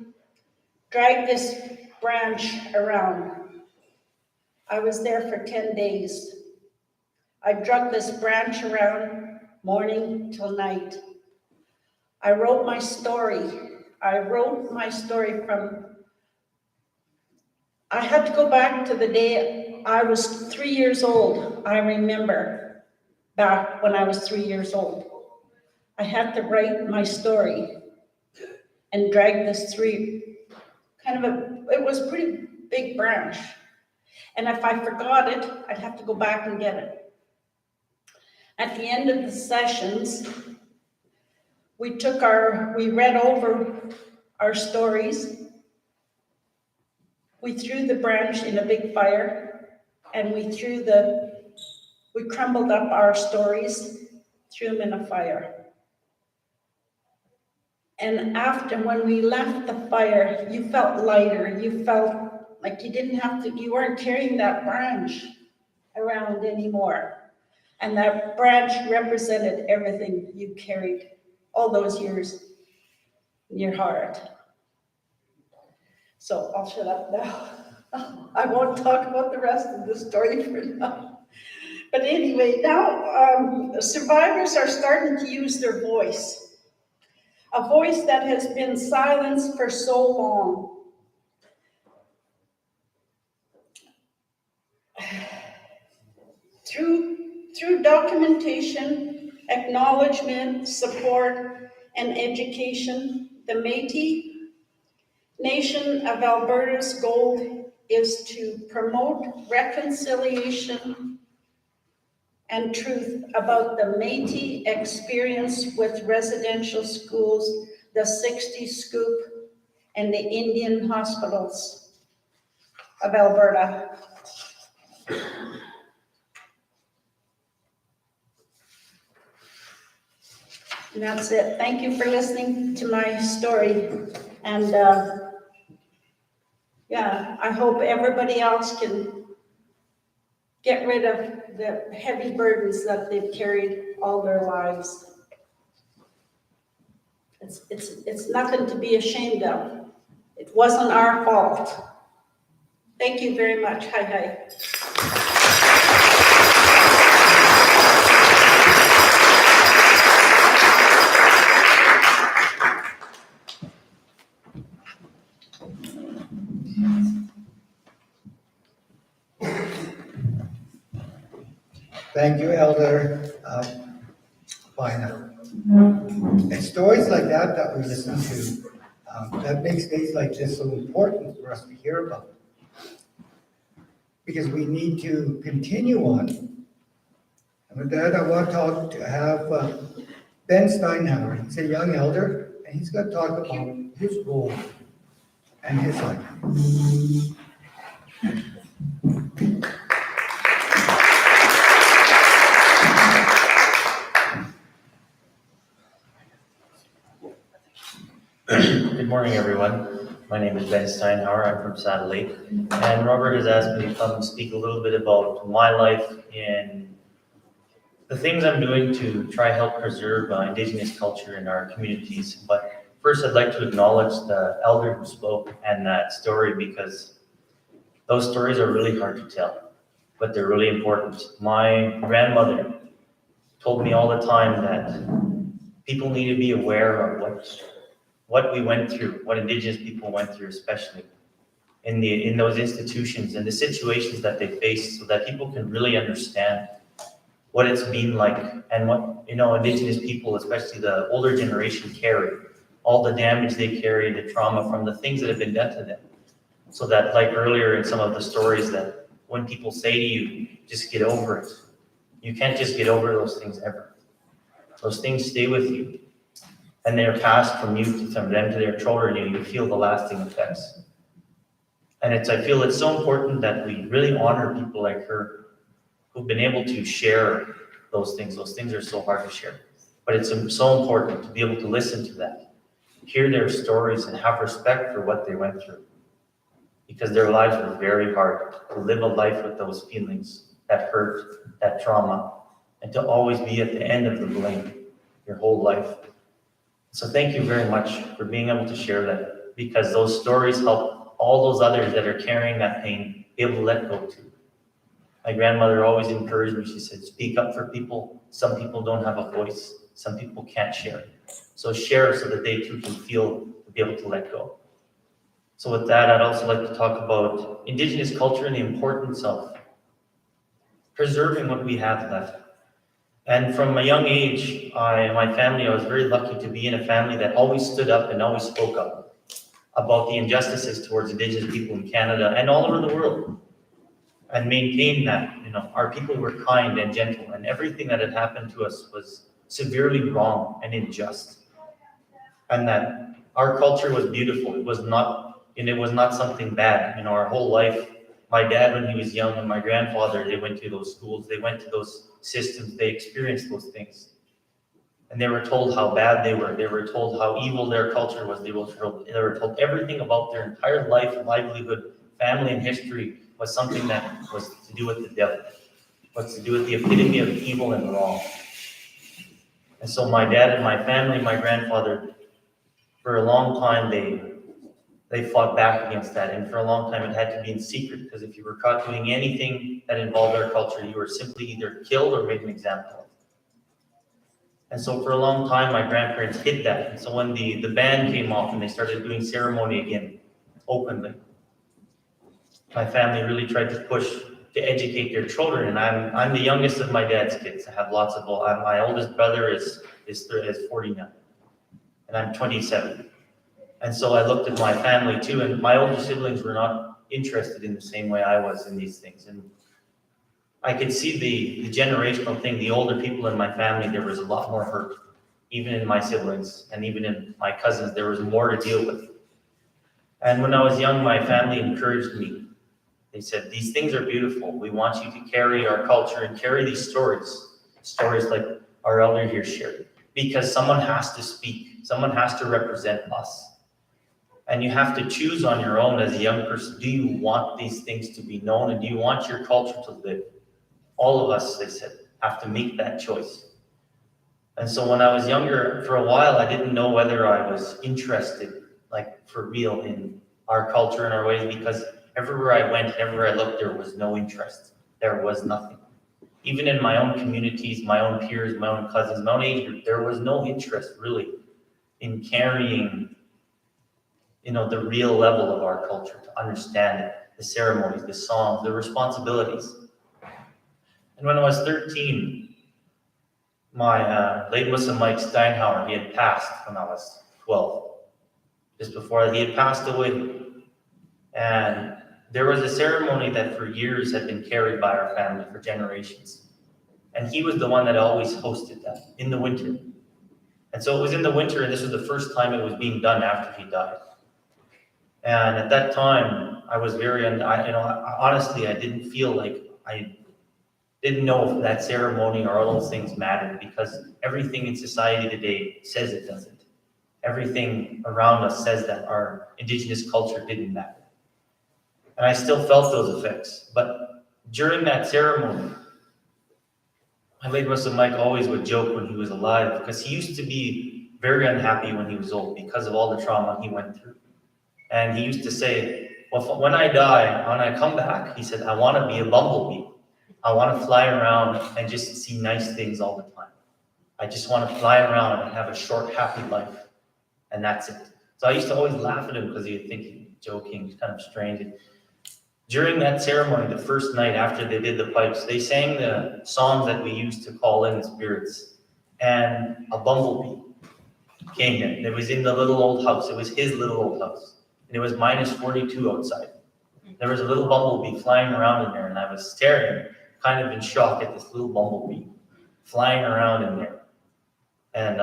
S6: drag this branch around. I was there for 10 days. I dragged this branch around morning till night. I wrote my story. I had to go back to the day I was 3 years old. I remember back when I was 3 years old. I had to write my story and drag this through it was a pretty big branch. And if I forgot it, I'd have to go back and get it. At the end of the sessions, we read over our stories. We threw the branch in a big fire, and we crumbled up our stories, threw them in a fire. And when we left the fire, you felt lighter. You felt like you weren't carrying that branch around anymore. And that branch represented everything you carried all those years in your heart. So I'll shut up now. I won't talk about the rest of the story for now. But anyway, now survivors are starting to use their voice, a voice that has been silenced for so long. Through documentation, acknowledgement, support, and education, the Métis Nation of Alberta's goal is to promote reconciliation and truth about the Métis experience with residential schools, the 60 Scoop, and the Indian hospitals of Alberta. And that's it. Thank you for listening to my story. And I hope everybody else can get rid of the heavy burdens that they've carried all their lives. It's nothing to be ashamed of. It wasn't our fault. Thank you very much. Hi.
S1: Thank you, Elder Fina. It's stories like that we listen to that makes days like this so important for us to hear about. Because we need to continue on. And with that, I want to have Ben Steinhaus. He's a young elder, and he's going to talk about his role and his life.
S7: Good morning, everyone. My name is Ben Steinhaus. I'm from Saddle Lake, and Robert has asked me to come speak a little bit about my life and the things I'm doing to try help preserve Indigenous culture in our communities. But first, I'd like to acknowledge the elder who spoke and that story, because those stories are really hard to tell, but they're really important. My grandmother told me all the time that people need to be aware of what we went through, what Indigenous people went through, especially in those institutions and the situations that they faced, so that people can really understand what it's been like and what, Indigenous people, especially the older generation, carry, all the damage they carry, the trauma from the things that have been done to them. So that, like earlier in some of the stories, that when people say to you, just get over it, you can't just get over those things ever. Those things stay with you. And they're passed from you to them to their children, and you feel the lasting effects. And I feel it's so important that we really honor people like her who've been able to share those things. Those things are so hard to share. But it's so important to be able to listen to that, hear their stories, and have respect for what they went through. Because their lives were very hard. To live a life with those feelings, that hurt, that trauma, and to always be at the end of the blame your whole life. So thank you very much for being able to share that, because those stories help all those others that are carrying that pain be able to let go too. My grandmother always encouraged me. She said, speak up for people. Some people don't have a voice. Some people can't share. So share so that they too can feel to be able to let go. So with that, I'd also like to talk about Indigenous culture and the importance of preserving what we have left. And from a young age, my family, I was very lucky to be in a family that always stood up and always spoke up about the injustices towards Indigenous people in Canada and all over the world. and maintain that, our people were kind and gentle, and everything that had happened to us was severely wrong and unjust. And that our culture was beautiful. It was not something bad. Our whole life, my dad, when he was young, and my grandfather, they went to those schools, they went to those systems, they experienced those things. And they were told how bad they were. They were told how evil their culture was. They were told everything about their entire life, livelihood, family, and history was something that was to do with the devil, was to do with the epitome of evil and wrong. And so my dad and my family, my grandfather, for a long time, they fought back against that. And for a long time, it had to be in secret, because if you were caught doing anything that involved our culture, you were simply either killed or made an example of. And so for a long time, my grandparents hid that. And so when the ban came off and they started doing ceremony again, openly, my family really tried to push to educate their children. And I'm the youngest of my dad's kids. I have lots of, my oldest brother is 49, and I'm 27. And so I looked at my family too, and my older siblings were not interested in the same way I was in these things. And I could see the generational thing. The older people in my family, there was a lot more hurt, even in my siblings and even in my cousins. There was more to deal with. And when I was young, my family encouraged me. They said, these things are beautiful. We want you to carry our culture and carry these stories like our elder here shared, because someone has to speak. Someone has to represent us. And you have to choose on your own as a young person. Do you want these things to be known, and do you want your culture to live? All of us, they said, have to make that choice. And so when I was younger, for a while, I didn't know whether I was interested, like for real, in our culture and our ways, because everywhere I went, everywhere I looked, there was no interest. There was nothing. Even in my own communities, my own peers, my own cousins, my own age group, there was no interest really in carrying, the real level of our culture, to understand it, the ceremonies, the songs, the responsibilities. And when I was 13, my late Mike Steinhaus, he had passed when I was 12. Just before that, he had passed away. And there was a ceremony that for years had been carried by our family for generations. And he was the one that always hosted that in the winter. And so it was in the winter, and this was the first time it was being done after he died. And at that time, I was honestly, I didn't feel like I didn't know if that ceremony or all those things mattered, because everything in society today says it doesn't. Everything around us says that our Indigenous culture didn't matter. And I still felt those effects. But during that ceremony, my late Mike always would joke when he was alive, because he used to be very unhappy when he was old because of all the trauma he went through. And he used to say, well, when I die, when I come back, he said, I want to be a bumblebee. I want to fly around and just see nice things all the time. I just want to fly around and have a short, happy life. And that's it. So I used to always laugh at him, because he would think he was joking, it's kind of strange. And during that ceremony, the first night after they did the pipes, they sang the songs that we used to call in the spirits. And a bumblebee came in. It was in the little old house. It was his little old house. And it was minus 42 outside. There was a little bumblebee flying around in there, and I was staring, kind of in shock, at this little bumblebee flying around in there. And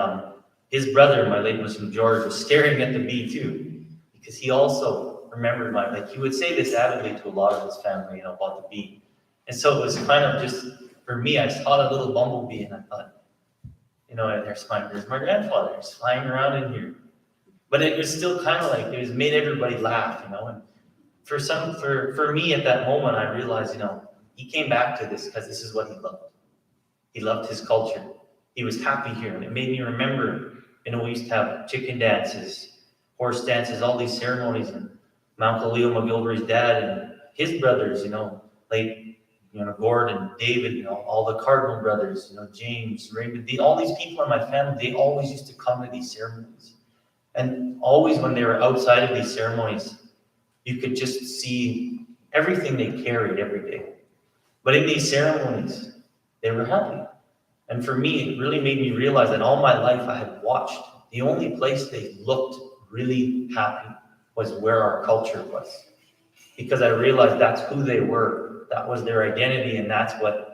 S7: his brother, my late Muslim George, was staring at the bee too, because he also remembered he would say this avidly to a lot of his family, about the bee. And so it was kind of just, for me, I saw that little bumblebee, and I thought, there's my grandfather, he's flying around in here. But it was still kind of it was made everybody laugh, and for me at that moment, I realized, he came back to this because this is what he loved. He loved his culture. He was happy here. And it made me remember, we used to have chicken dances, horse dances, all these ceremonies. And my Uncle Leo Mcelry's dad and his brothers, late, Gordon, David, all the Cardinal brothers, James, Raymond, all these people in my family, they always used to come to these ceremonies. And always when they were outside of these ceremonies, you could just see everything they carried every day. But in these ceremonies, they were happy. And for me, it really made me realize that all my life I had watched, the only place they looked really happy was where our culture was. Because I realized that's who they were. that was their identity, and that's what,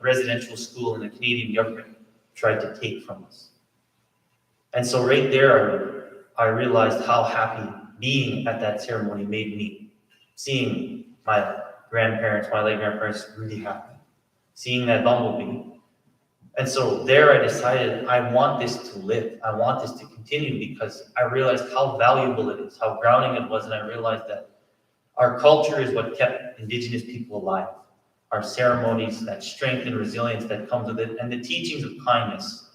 S7: residential school and the Canadian government tried to take from us. And so right there, I realized how happy being at that ceremony made me. Seeing my grandparents, my late grandparents really happy. Seeing that bumblebee. And so there I decided I want this to live. I want this to continue because I realized how valuable it is, how grounding it was, and I realized that our culture is what kept Indigenous people alive. Our ceremonies, that strength and resilience that comes with it, and the teachings of kindness.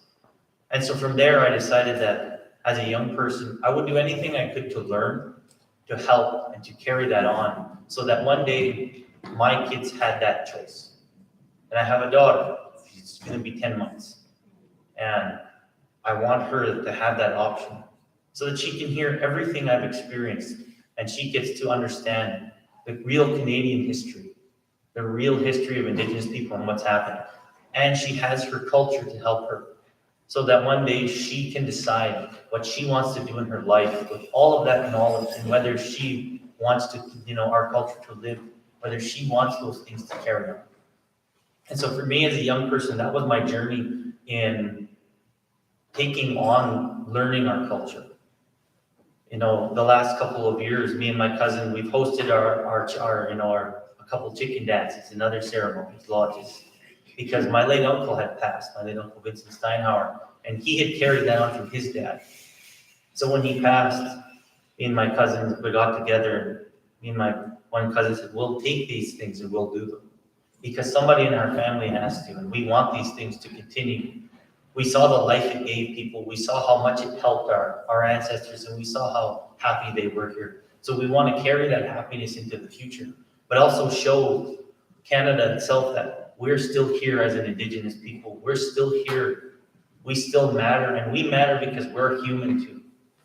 S7: And so from there I decided that as a young person, I would do anything I could to learn, to help, and to carry that on so that one day my kids had that choice. And I have a daughter. She's going to be 10 months. And I want her to have that option so that she can hear everything I've experienced and she gets to understand the real Canadian history, the real history of Indigenous people and what's happened. And she has her culture to help her so that one day she can decide what she wants to do in her life with all of that knowledge and whether she wants to, our culture to live, whether she wants those things to carry on. And so for me as a young person, that was my journey in taking on learning our culture. The last couple of years, me and my cousin, we've hosted a couple chicken dances and other ceremonies, lodges, because my late uncle had passed, my late uncle Vincent Steinhaus, and he had carried that on from his dad. So when he passed, me and my cousins, we got together, me and my one cousin said, we'll take these things and we'll do them. Because somebody in our family has to, and we want these things to continue. We saw the life it gave people. We saw how much it helped our ancestors, and we saw how happy they were here. So we want to carry that happiness into the future, but also show Canada itself that we're still here as an Indigenous people. We're still here. We still matter, and we matter because we're human too.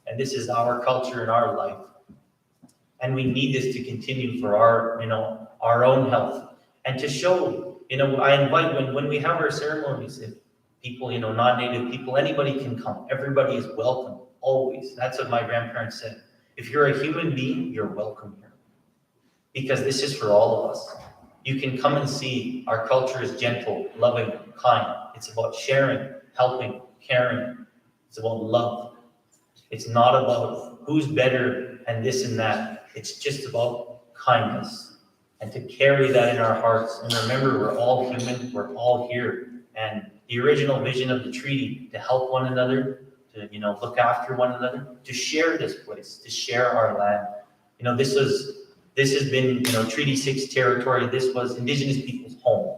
S7: And this is our culture and our life. And we need this to continue for our own health. And to show, I invite, when we have our ceremonies, if people, non-native people, anybody can come. Everybody is welcome, always. That's what my grandparents said. If you're a human being, you're welcome here. Because this is for all of us. You can come and see our culture is gentle, loving, kind. It's about sharing, helping, caring. It's about love. It's not about who's better and this and that. It's just about kindness. And to carry that in our hearts. And remember, we're all human, we're all here. And the original vision of the treaty, to help one another, to look after one another, to share this place, to share our land. This has been, Treaty 6 territory. This was Indigenous people's home.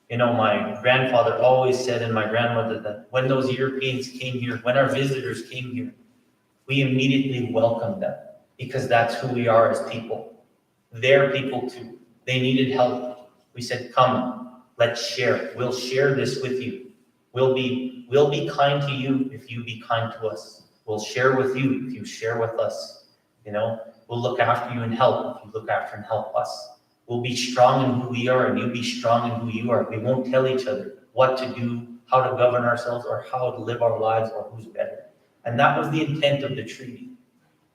S7: My grandfather always said, and my grandmother, that when those Europeans came here, when our visitors came here, we immediately welcomed them because that's who we are as people. They're people too. They needed help. We said, come, let's share. We'll share this with you. We'll be kind to you if you be kind to us. We'll share with you if you share with us. We'll look after you and help if you look after and help us. We'll be strong in who we are and you be strong in who you are. We won't tell each other what to do, how to govern ourselves, or how to live our lives, or who's better. And that was the intent of the treaty,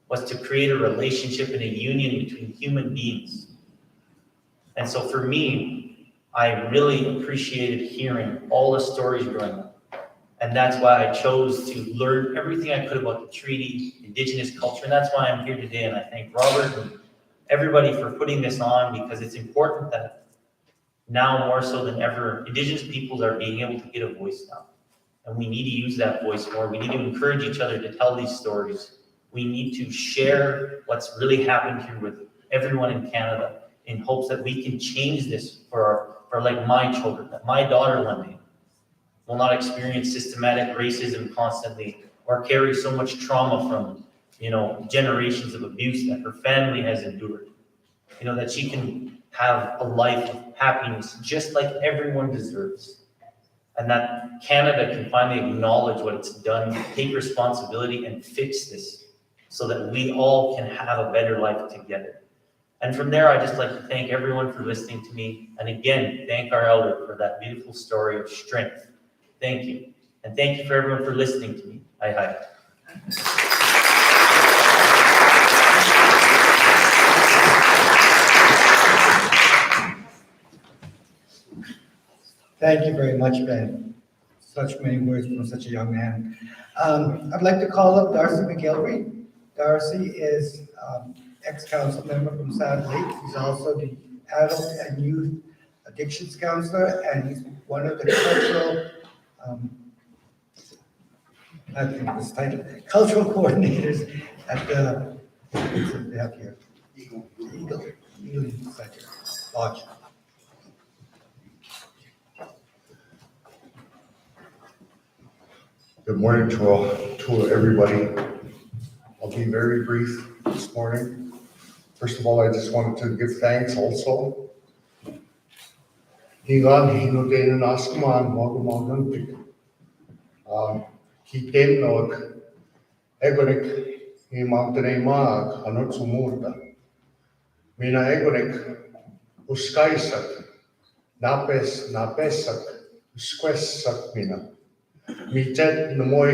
S7: was to create a relationship and a union between human beings. And so for me, I really appreciated hearing all the stories growing up. And that's why I chose to learn everything I could about the treaty, Indigenous culture, and that's why I'm here today. And I thank Robert and everybody for putting this on, because it's important that now more so than ever, Indigenous peoples are being able to get a voice now. And we need to use that voice more. We need to encourage each other to tell these stories. We need to share what's really happened here with everyone in Canada in hopes that we can change this for like my children, that my daughter one day will not experience systematic racism constantly or carry so much trauma from, generations of abuse that her family has endured. That she can have a life of happiness just like everyone deserves. And that Canada can finally acknowledge what it's done, take responsibility and fix this so that we all can have a better life together. And from there, I just like to thank everyone for listening to me. And again, thank our elder for that beautiful story of strength. Thank you. And thank you for everyone for listening to me. Aye.
S1: Thank you very much, Ben. Such many words from such a young man. I'd like to call up Darcy Mcelry. Darcy is ex-council member from Saddle Lake. He's also the adult and youth addictions counselor, and he's one of the cultural, I think this title, cultural coordinators at the, what's it they have here? Eagle Center, Lodge.
S8: Good morning to everybody. I'll be very brief this morning. First of all, I just wanted to give thanks also. Hingan hinuten naskman mogumagantik. Hitem nog egonik himantene maag hanot sumurta. Mina egonik uskaisak napesak usquesak mina. Mitet namoy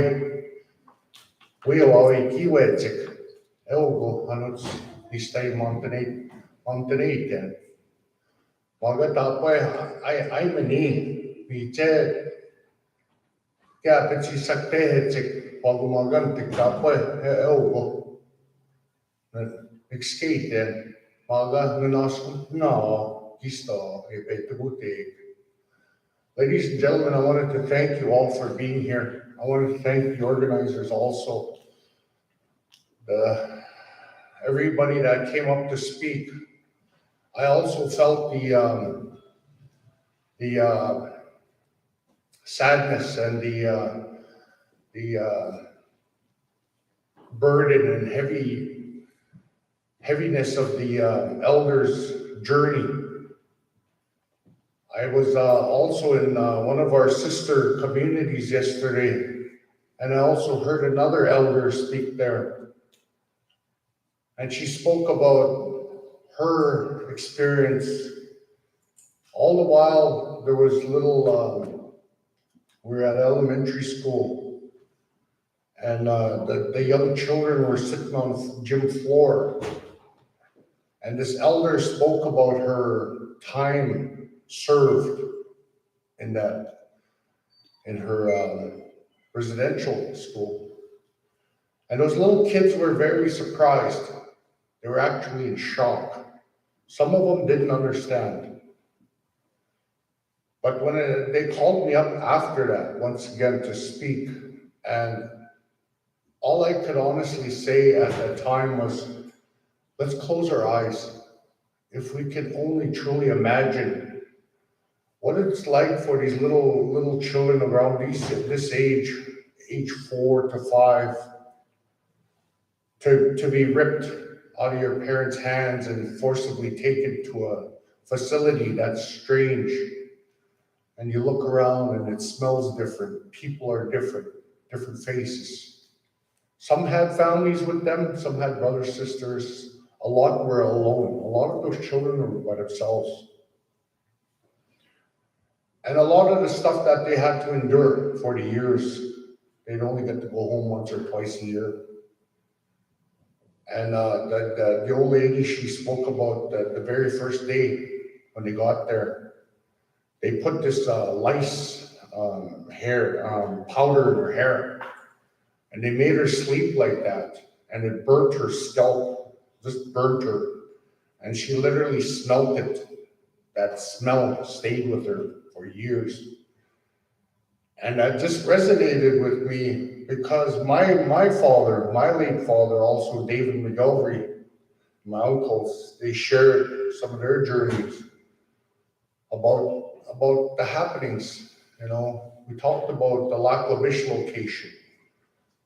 S8: wiawawi kiwetik elgo hanuts istay Montenegrin. Maga tapoy ay mani mitet kya pitsi sakte hetik pagumagan tik tapoy elgo exkate maga nanaskum na gisto epetubutik. Ladies and gentlemen, I wanted to thank you all for being here. I wanted to thank the organizers also. Everybody that came up to speak. I also felt the sadness and the burden and heaviness of the elders' journey. I was also in one of our sister communities yesterday, and I also heard another elder speak there. And she spoke about her experience. All the while, there was little, we were at elementary school, and the young children were sitting on the gym floor. And this elder spoke about her time served in her residential school. And those little kids were very surprised. They were actually in shock. Some of them didn't understand. But when they called me up after that, once again, to speak, and all I could honestly say at that time was, let's close our eyes. If we can only truly imagine what it's like for these little children around this age 4 to 5, to be ripped out of your parents' hands and forcibly taken to a facility that's strange. And you look around and it smells different. People are different faces. Some had families with them, some had brothers, sisters. A lot were alone. A lot of those children were by themselves. And a lot of the stuff that they had to endure for the years, they'd only get to go home once or twice a year. And the old lady, she spoke about the very first day when they got there. They put this lice hair powder in her hair, and they made her sleep like that, and it burnt her scalp, just burnt her, and she literally smelled it. That smell stayed with her for years. And that just resonated with me because my father, my late father, also David Mcelry, my uncles, they shared some of their journeys about the happenings. You know, we talked about the Lac La Biche location,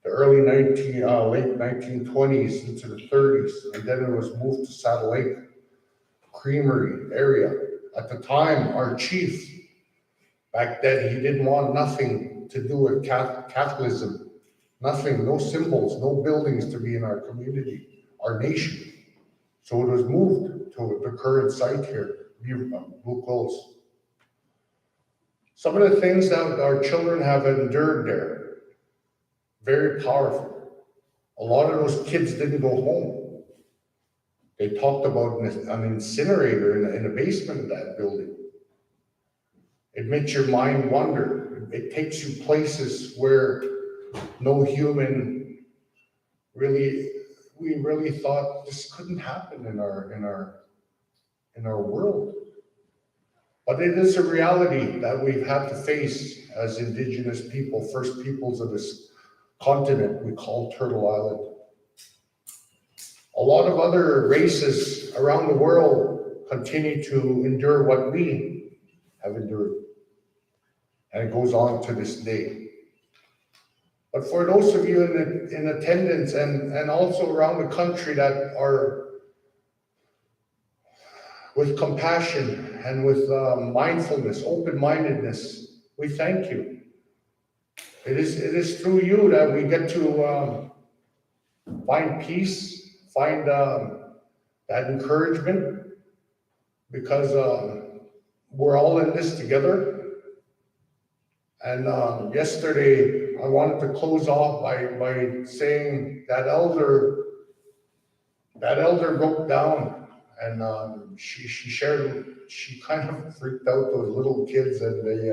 S8: the late 1920s into the 30s, and then it was moved to Saddle Lake Creamery area. At the time, our chief, back then, he didn't want nothing to do with Catholicism. Nothing, no symbols, no buildings to be in our community, our nation. So it was moved to the current site here, Blue Quills. Some of the things that our children have endured there, very powerful. A lot of those kids didn't go home. They talked about an incinerator in the basement of that building. It makes your mind wander. It takes you places where no human we really thought this couldn't happen in our world. But it is a reality that we've had to face as Indigenous people, first peoples of this continent we call Turtle Island. A lot of other races around the world continue to endure what we have endured. And it goes on to this day. But for those of you in attendance and also around the country that are with compassion and with mindfulness, open-mindedness, we thank you. It is through you that we get to find peace, find that encouragement, because we're all in this together. And yesterday, I wanted to close off by saying that elder broke down, and she shared, she kind of freaked out those little kids, and they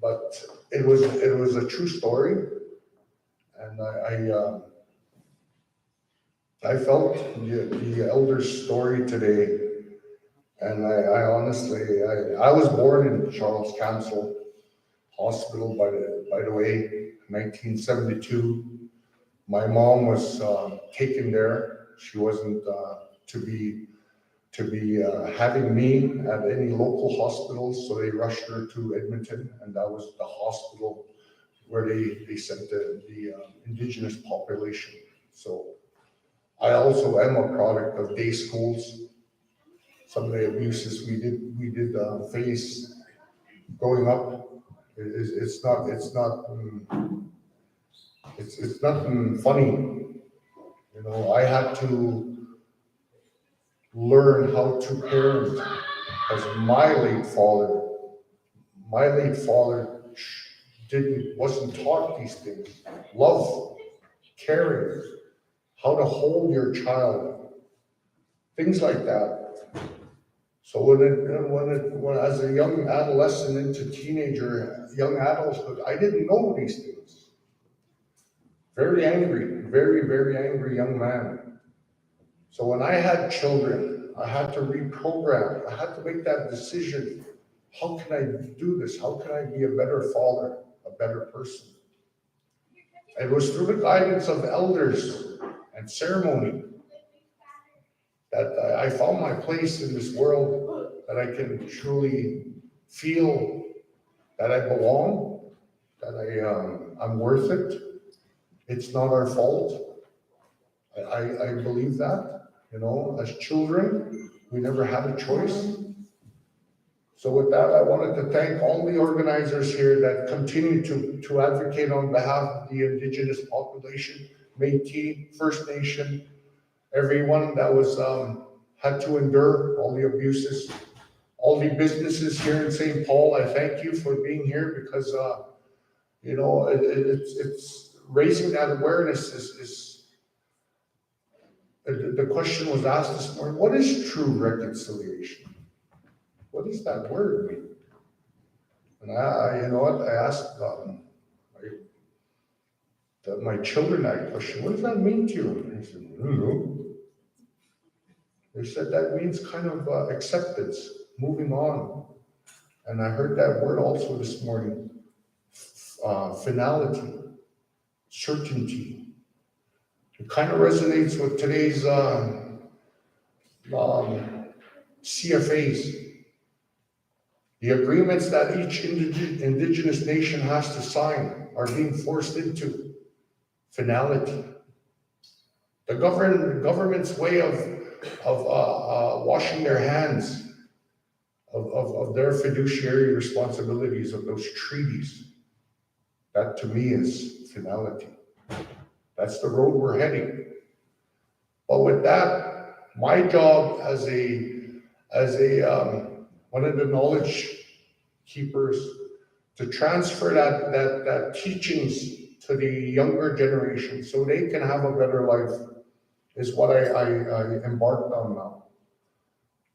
S8: but it was a true story, and I felt the elder's story today. And I honestly, I was born in Charles Council Hospital, by the way, 1972. My mom was taken there. She wasn't to be having me at any local hospitals, so they rushed her to Edmonton, and that was the hospital where they sent the Indigenous population. So I also am a product of day schools. Some of the abuses we did face growing up, it's nothing funny. You know, I had to learn how to parent, because my late father wasn't taught these things. Love, caring, how to hold your child, things like that. So when as a young adolescent into teenager, young adulthood, I didn't know these things. Very angry, very, very angry young man. So when I had children, I had to reprogram. I had to make that decision. How can I do this? How can I be a better father, a better person? It was through the guidance of elders and ceremony that I found my place in this world, that I can truly feel that I belong, that I'm worth it. It's not our fault. I believe that, you know, as children, we never had a choice. So with that, I wanted to thank all the organizers here that continue to advocate on behalf of the Indigenous population, Métis, First Nation, everyone that was had to endure all the abuses, all the businesses here in St. Paul. I thank you for being here, because you know, it's raising that awareness is the question was asked this morning. What is true reconciliation? What does that word mean? And I you know what, I asked my children that question. What does that mean to you? And I said, I don't know. They said that means kind of acceptance, moving on. And I heard that word also this morning, finality, certainty. It kind of resonates with today's CFAs. The agreements that each Indigenous nation has to sign are being forced into finality. The government's way of washing their hands of their fiduciary responsibilities of those treaties. That to me is finality. That's the road we're heading. But with that, my job as one of the knowledge keepers to transfer that teachings to the younger generation so they can have a better life is what I embarked on now.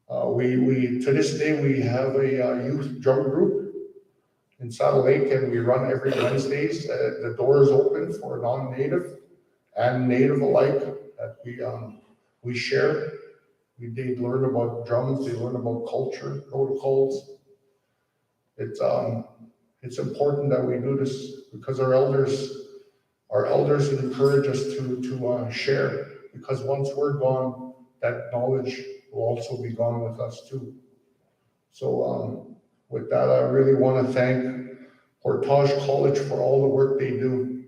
S8: To this day, we have a youth drum group in Saddle Lake, and we run every Wednesdays. The door is open for non-native and native alike that we share. They learn about drums, they learn about culture, protocols. It's important that we do this because our elders encourage us to share, because once we're gone, that knowledge will also be gone with us too. So with that, I really want to thank Portage College for all the work they do.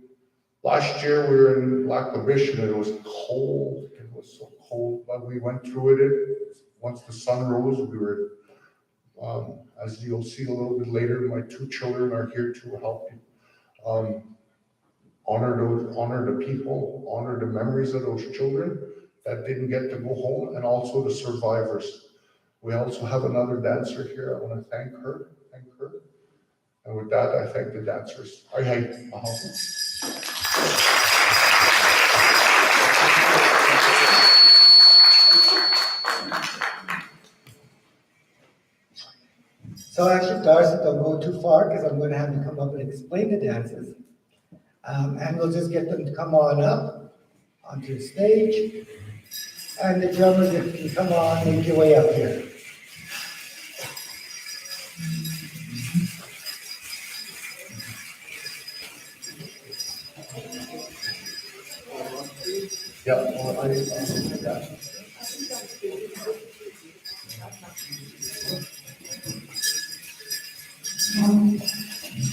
S8: Last year we were in Lac La Biche and it was cold. It was so cold, but we went through it. Once the sun rose, we were, as you'll see a little bit later, my two children are here to help honor the people, honor the memories of those children that didn't get to go home, and also the survivors. We also have another dancer here. I want to thank her. And with that, I thank the dancers.
S1: So actually, Darcy, don't go too far because I'm going to have you come up and explain the dances. And we'll just get them to come on up onto the stage. And the drummers, if you can come on, make your way up here.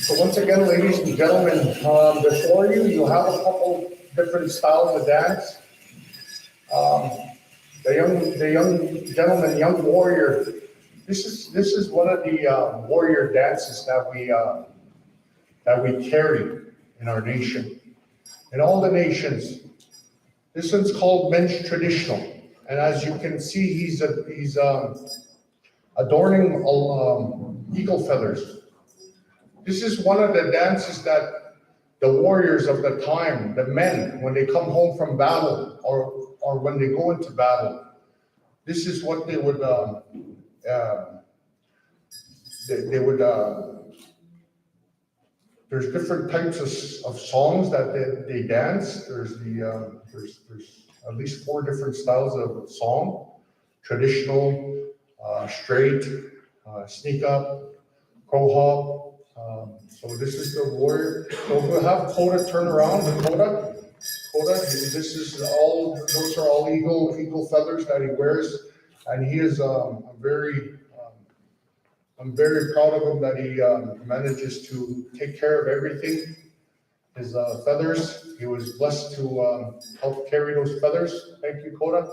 S1: So once again, ladies and gentlemen, before you have a couple different styles of dance. The young gentleman, young warrior, this is one of the warrior dances that we carry in our nation. In all the nations, this one's called men's traditional, and as you can see, he's adorning eagle feathers. This is one of the dances that the warriors of the time, the men, when they come home from battle or when they go into battle, this is what they would there's different types of songs that they dance. There's at least 4 different styles of song: traditional, straight, sneak up, crow hop. So this is the warrior. So we'll have Coda turn around. Coda, those are all eagle feathers that he wears, and he is I'm very proud of him that he manages to take care of everything. His feathers, he was blessed to help carry those feathers. Thank you, Coda.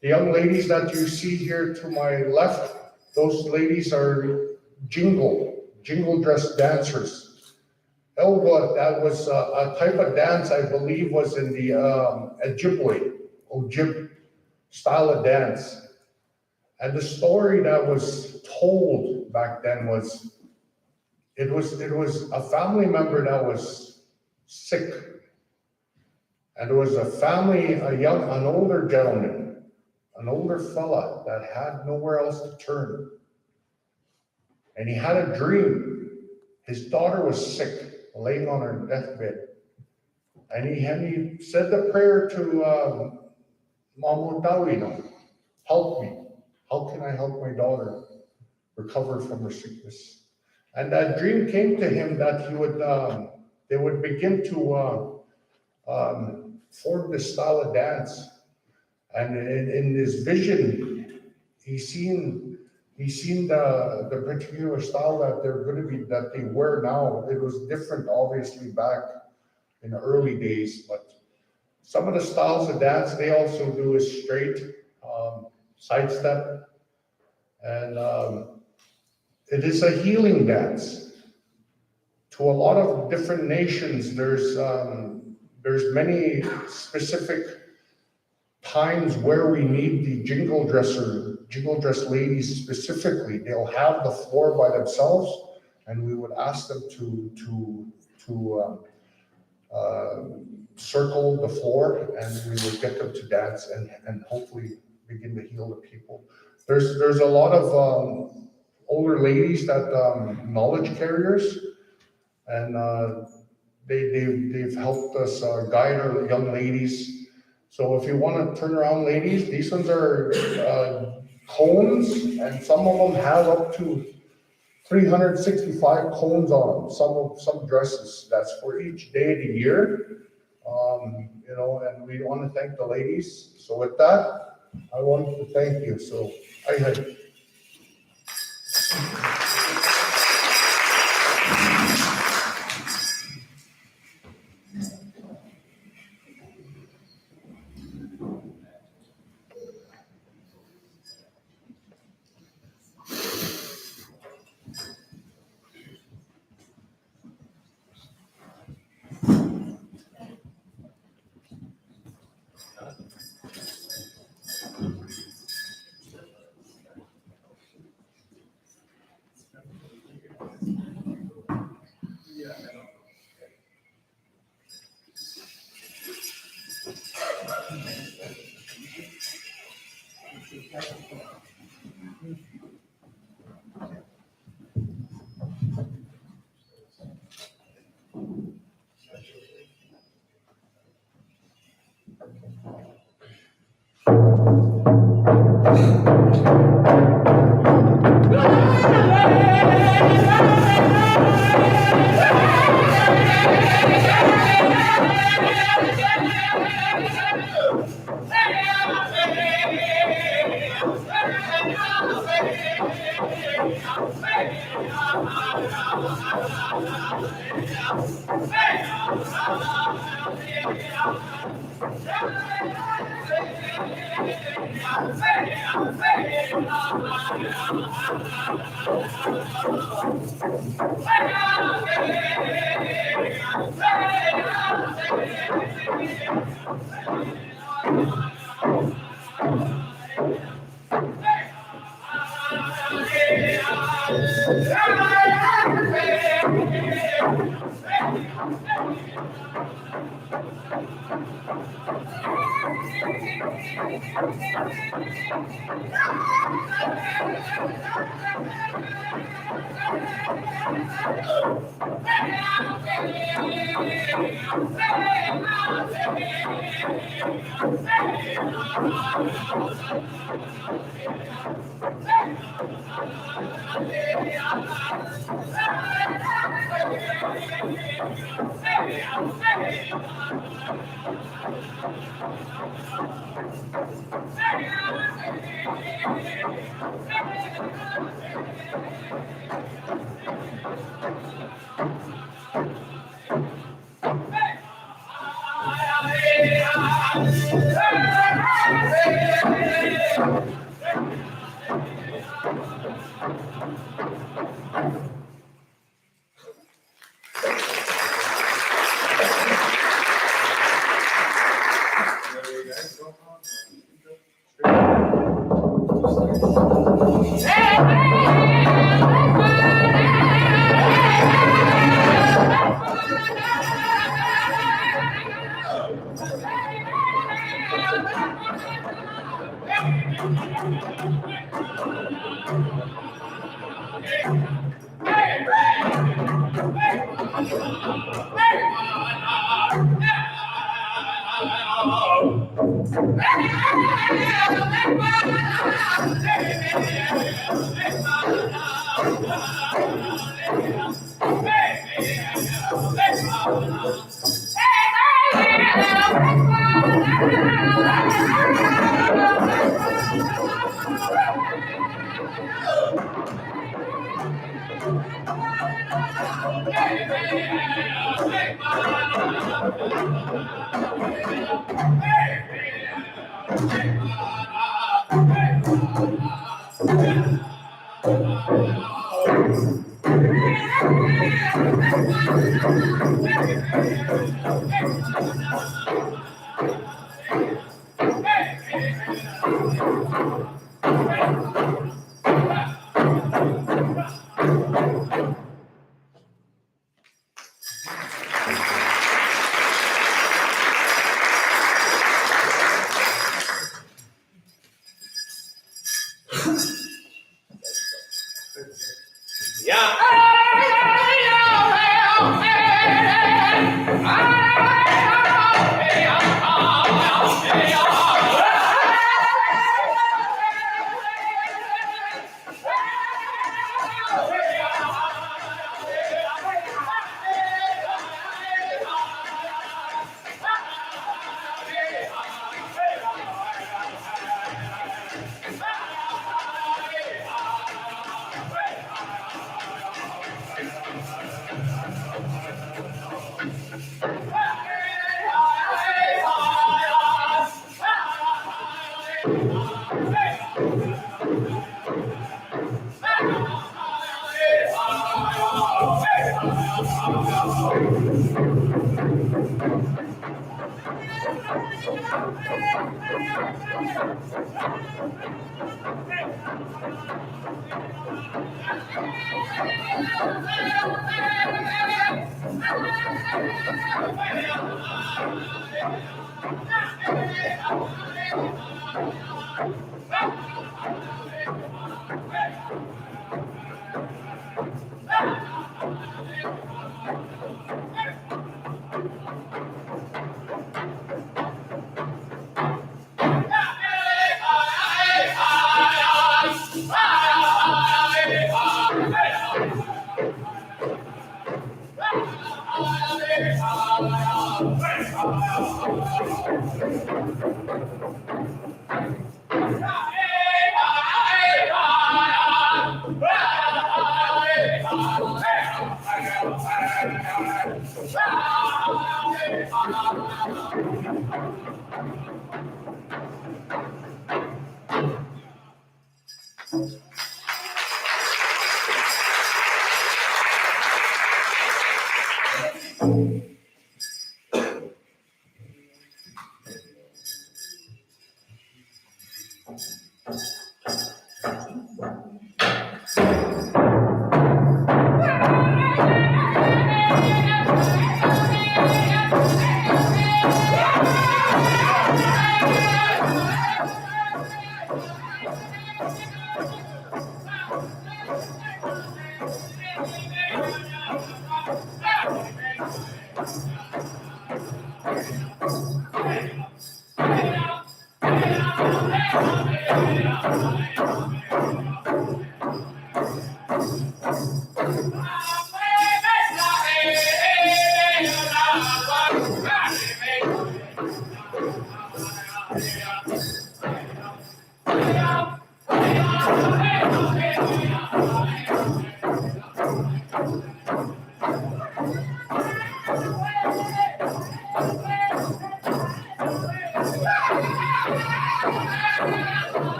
S1: The young ladies that you see here to my left, those ladies are jingle dress dancers. That was a type of dance I believe was in the Ojibwe style of dance. And the story that was told back then was, it was a family member that was sick. And there was an older gentleman, an older fella that had nowhere else to turn. And he had a dream. His daughter was sick, laying on her deathbed. And he said the prayer to Mamutawino, help me. How can I help my daughter recover from her sickness? And that dream came to him that they would begin to form this style of dance. And in his vision, he seen the particular style that they wear now. It was different, obviously, back in the early days, but some of the styles of dance they also do is straight, sidestep, and it is a healing dance. To a lot of different nations, there's many specific times where we need the jingle dress ladies specifically. They'll have the floor by themselves, and we would ask them to circle the floor, and we would get them to dance and hopefully begin to heal the people.
S8: there's a lot of, older ladies that, knowledge carriers. And, they've helped us, guide our young ladies. So if you wanna turn around, ladies, these ones are, cones, and some of them have up to 365 cones on them, some dresses, that's for each day of the year. And we want to thank the ladies. So with that, I want to thank you. So I had.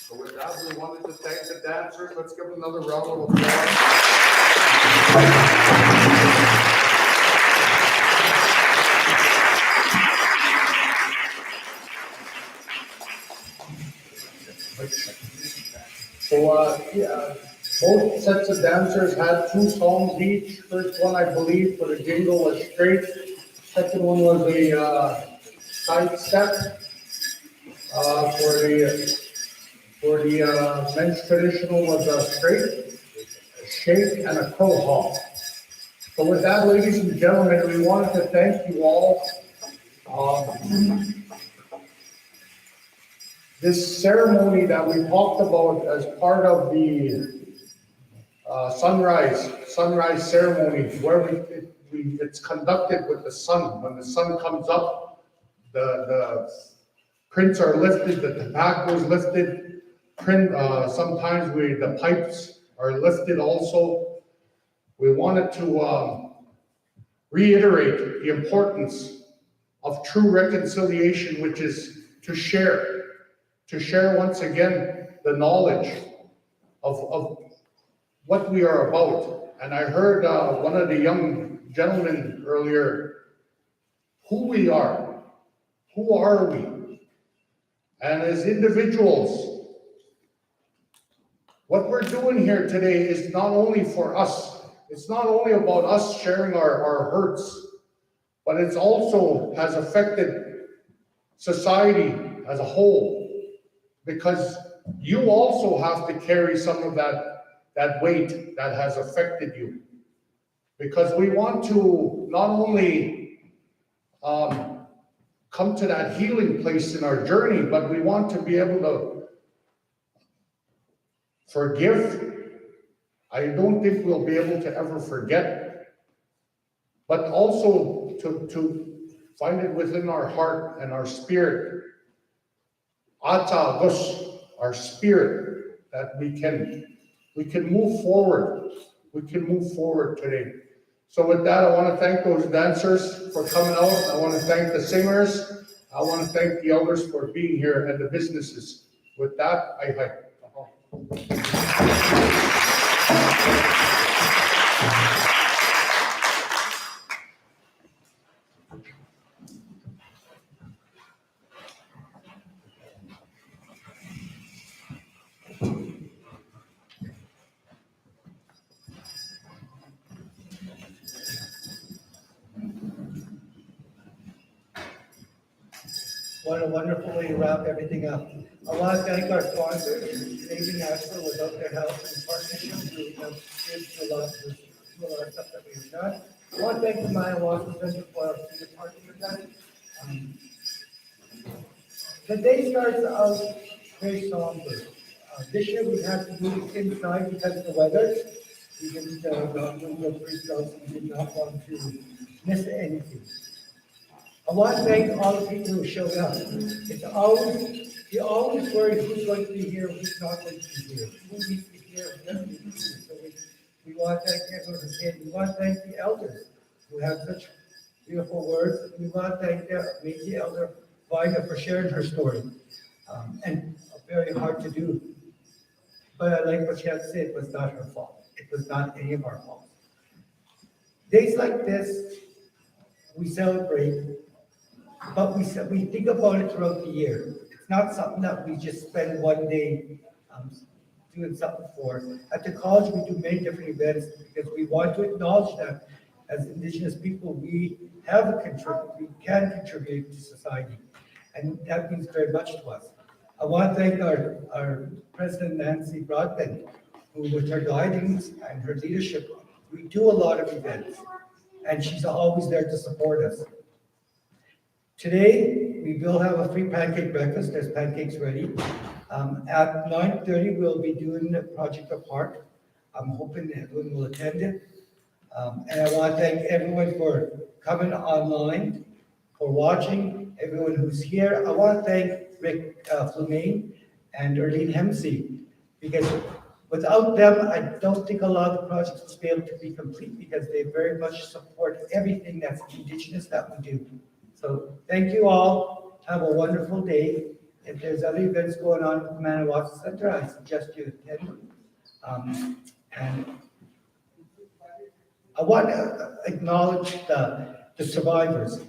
S8: So with that, we wanted to thank the dancers. Let's give them another round of applause. So, both sets of dancers had 2 songs each. First one, I believe, for the jingle was straight. Second one was a side step. For the men's traditional was a straight, a shake, and a crow hop. So with that, ladies and gentlemen, we wanted to thank you all. This ceremony that we talked about as part of the sunrise ceremony where it's conducted with the sun. When the sun comes up, the prints are lifted, the tobacco is lifted, sometimes the pipes are lifted also. We wanted to reiterate the importance of true reconciliation, which is to share once again the knowledge of what we are about. And I heard one of the young gentlemen earlier, who we are, who are we? And as individuals, what we're doing here today is not only for us, it's not only about us sharing our hurts, but it's also has affected society as a whole, because you also have to carry some of that weight that has affected you. Because we want to not only come to that healing place in our journey, but we want to be able to forgive. I don't think we'll be able to ever forget, but also to find it within our heart and our spirit, our spirit, that we can move forward. We can move forward today. So with that, I want to thank those dancers for coming out. I want to thank the singers. I want to thank the elders for being here and the businesses. With that,
S1: What a wonderful way to wrap everything up. I want to thank our sponsors, Canadian National, without their help and partnership, we have given a lot of stuff that we've done. I want to thank the Manawaska Center for our senior partner with that. The day starts out very somber. This year we had to move inside because of the weather. We didn't go pre-sales, we did not want to miss anything. I want to thank all the people who showed up. You always worry who's going to be here, who's not going to be here, who needs to be here, who doesn't need to be here. So we want to thank everyone who came. We want to thank the elders who have such beautiful words. We want to thank the amazing elder Vida for sharing her story. And very hard to do. But I like what she had to say, it was not her fault. It was not any of our fault. Days like this, we celebrate, but we think about it throughout the year. It's not something that we just spend one day doing something for. At the college, we do many different events because we want to acknowledge that as Indigenous people, we can contribute to society. And that means very much to us. I want to thank our President, Nancy Broadbent, who with her guidance and her leadership, we do a lot of events, and she's always there to support us. Today, we will have a free pancake breakfast. There's pancakes ready. At 9:30, we'll be doing the Project Apart. I'm hoping everyone will attend it. And I want to thank everyone for coming online, for watching, everyone who's here. I want to thank Rick Fleming and Erlene Hemsey, because without them, I don't think a lot of the projects will be able to be complete, because they very much support everything that's Indigenous that we do. So thank you all. Have a wonderful day. If there's other events going on at the Manawaska Center, I suggest you attend. And I want to acknowledge the survivors.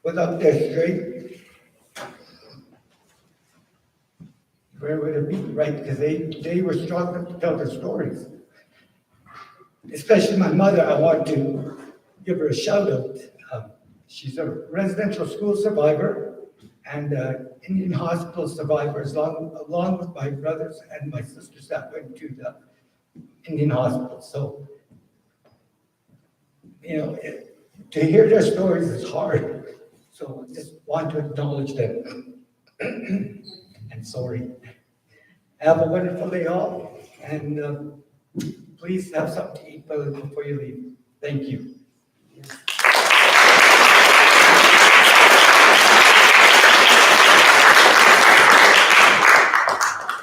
S1: Without their strength, where would it be, right? Because they were strong enough to tell their stories. Especially my mother, I want to give her a shout out. She's a residential school survivor and Indian hospital survivors, along with my brothers and my sisters that went to the Indian hospital. So, to hear their stories is hard. So I just want to acknowledge them. And sorry. Have a wonderful day all. And Please have something to eat before you leave. Thank you.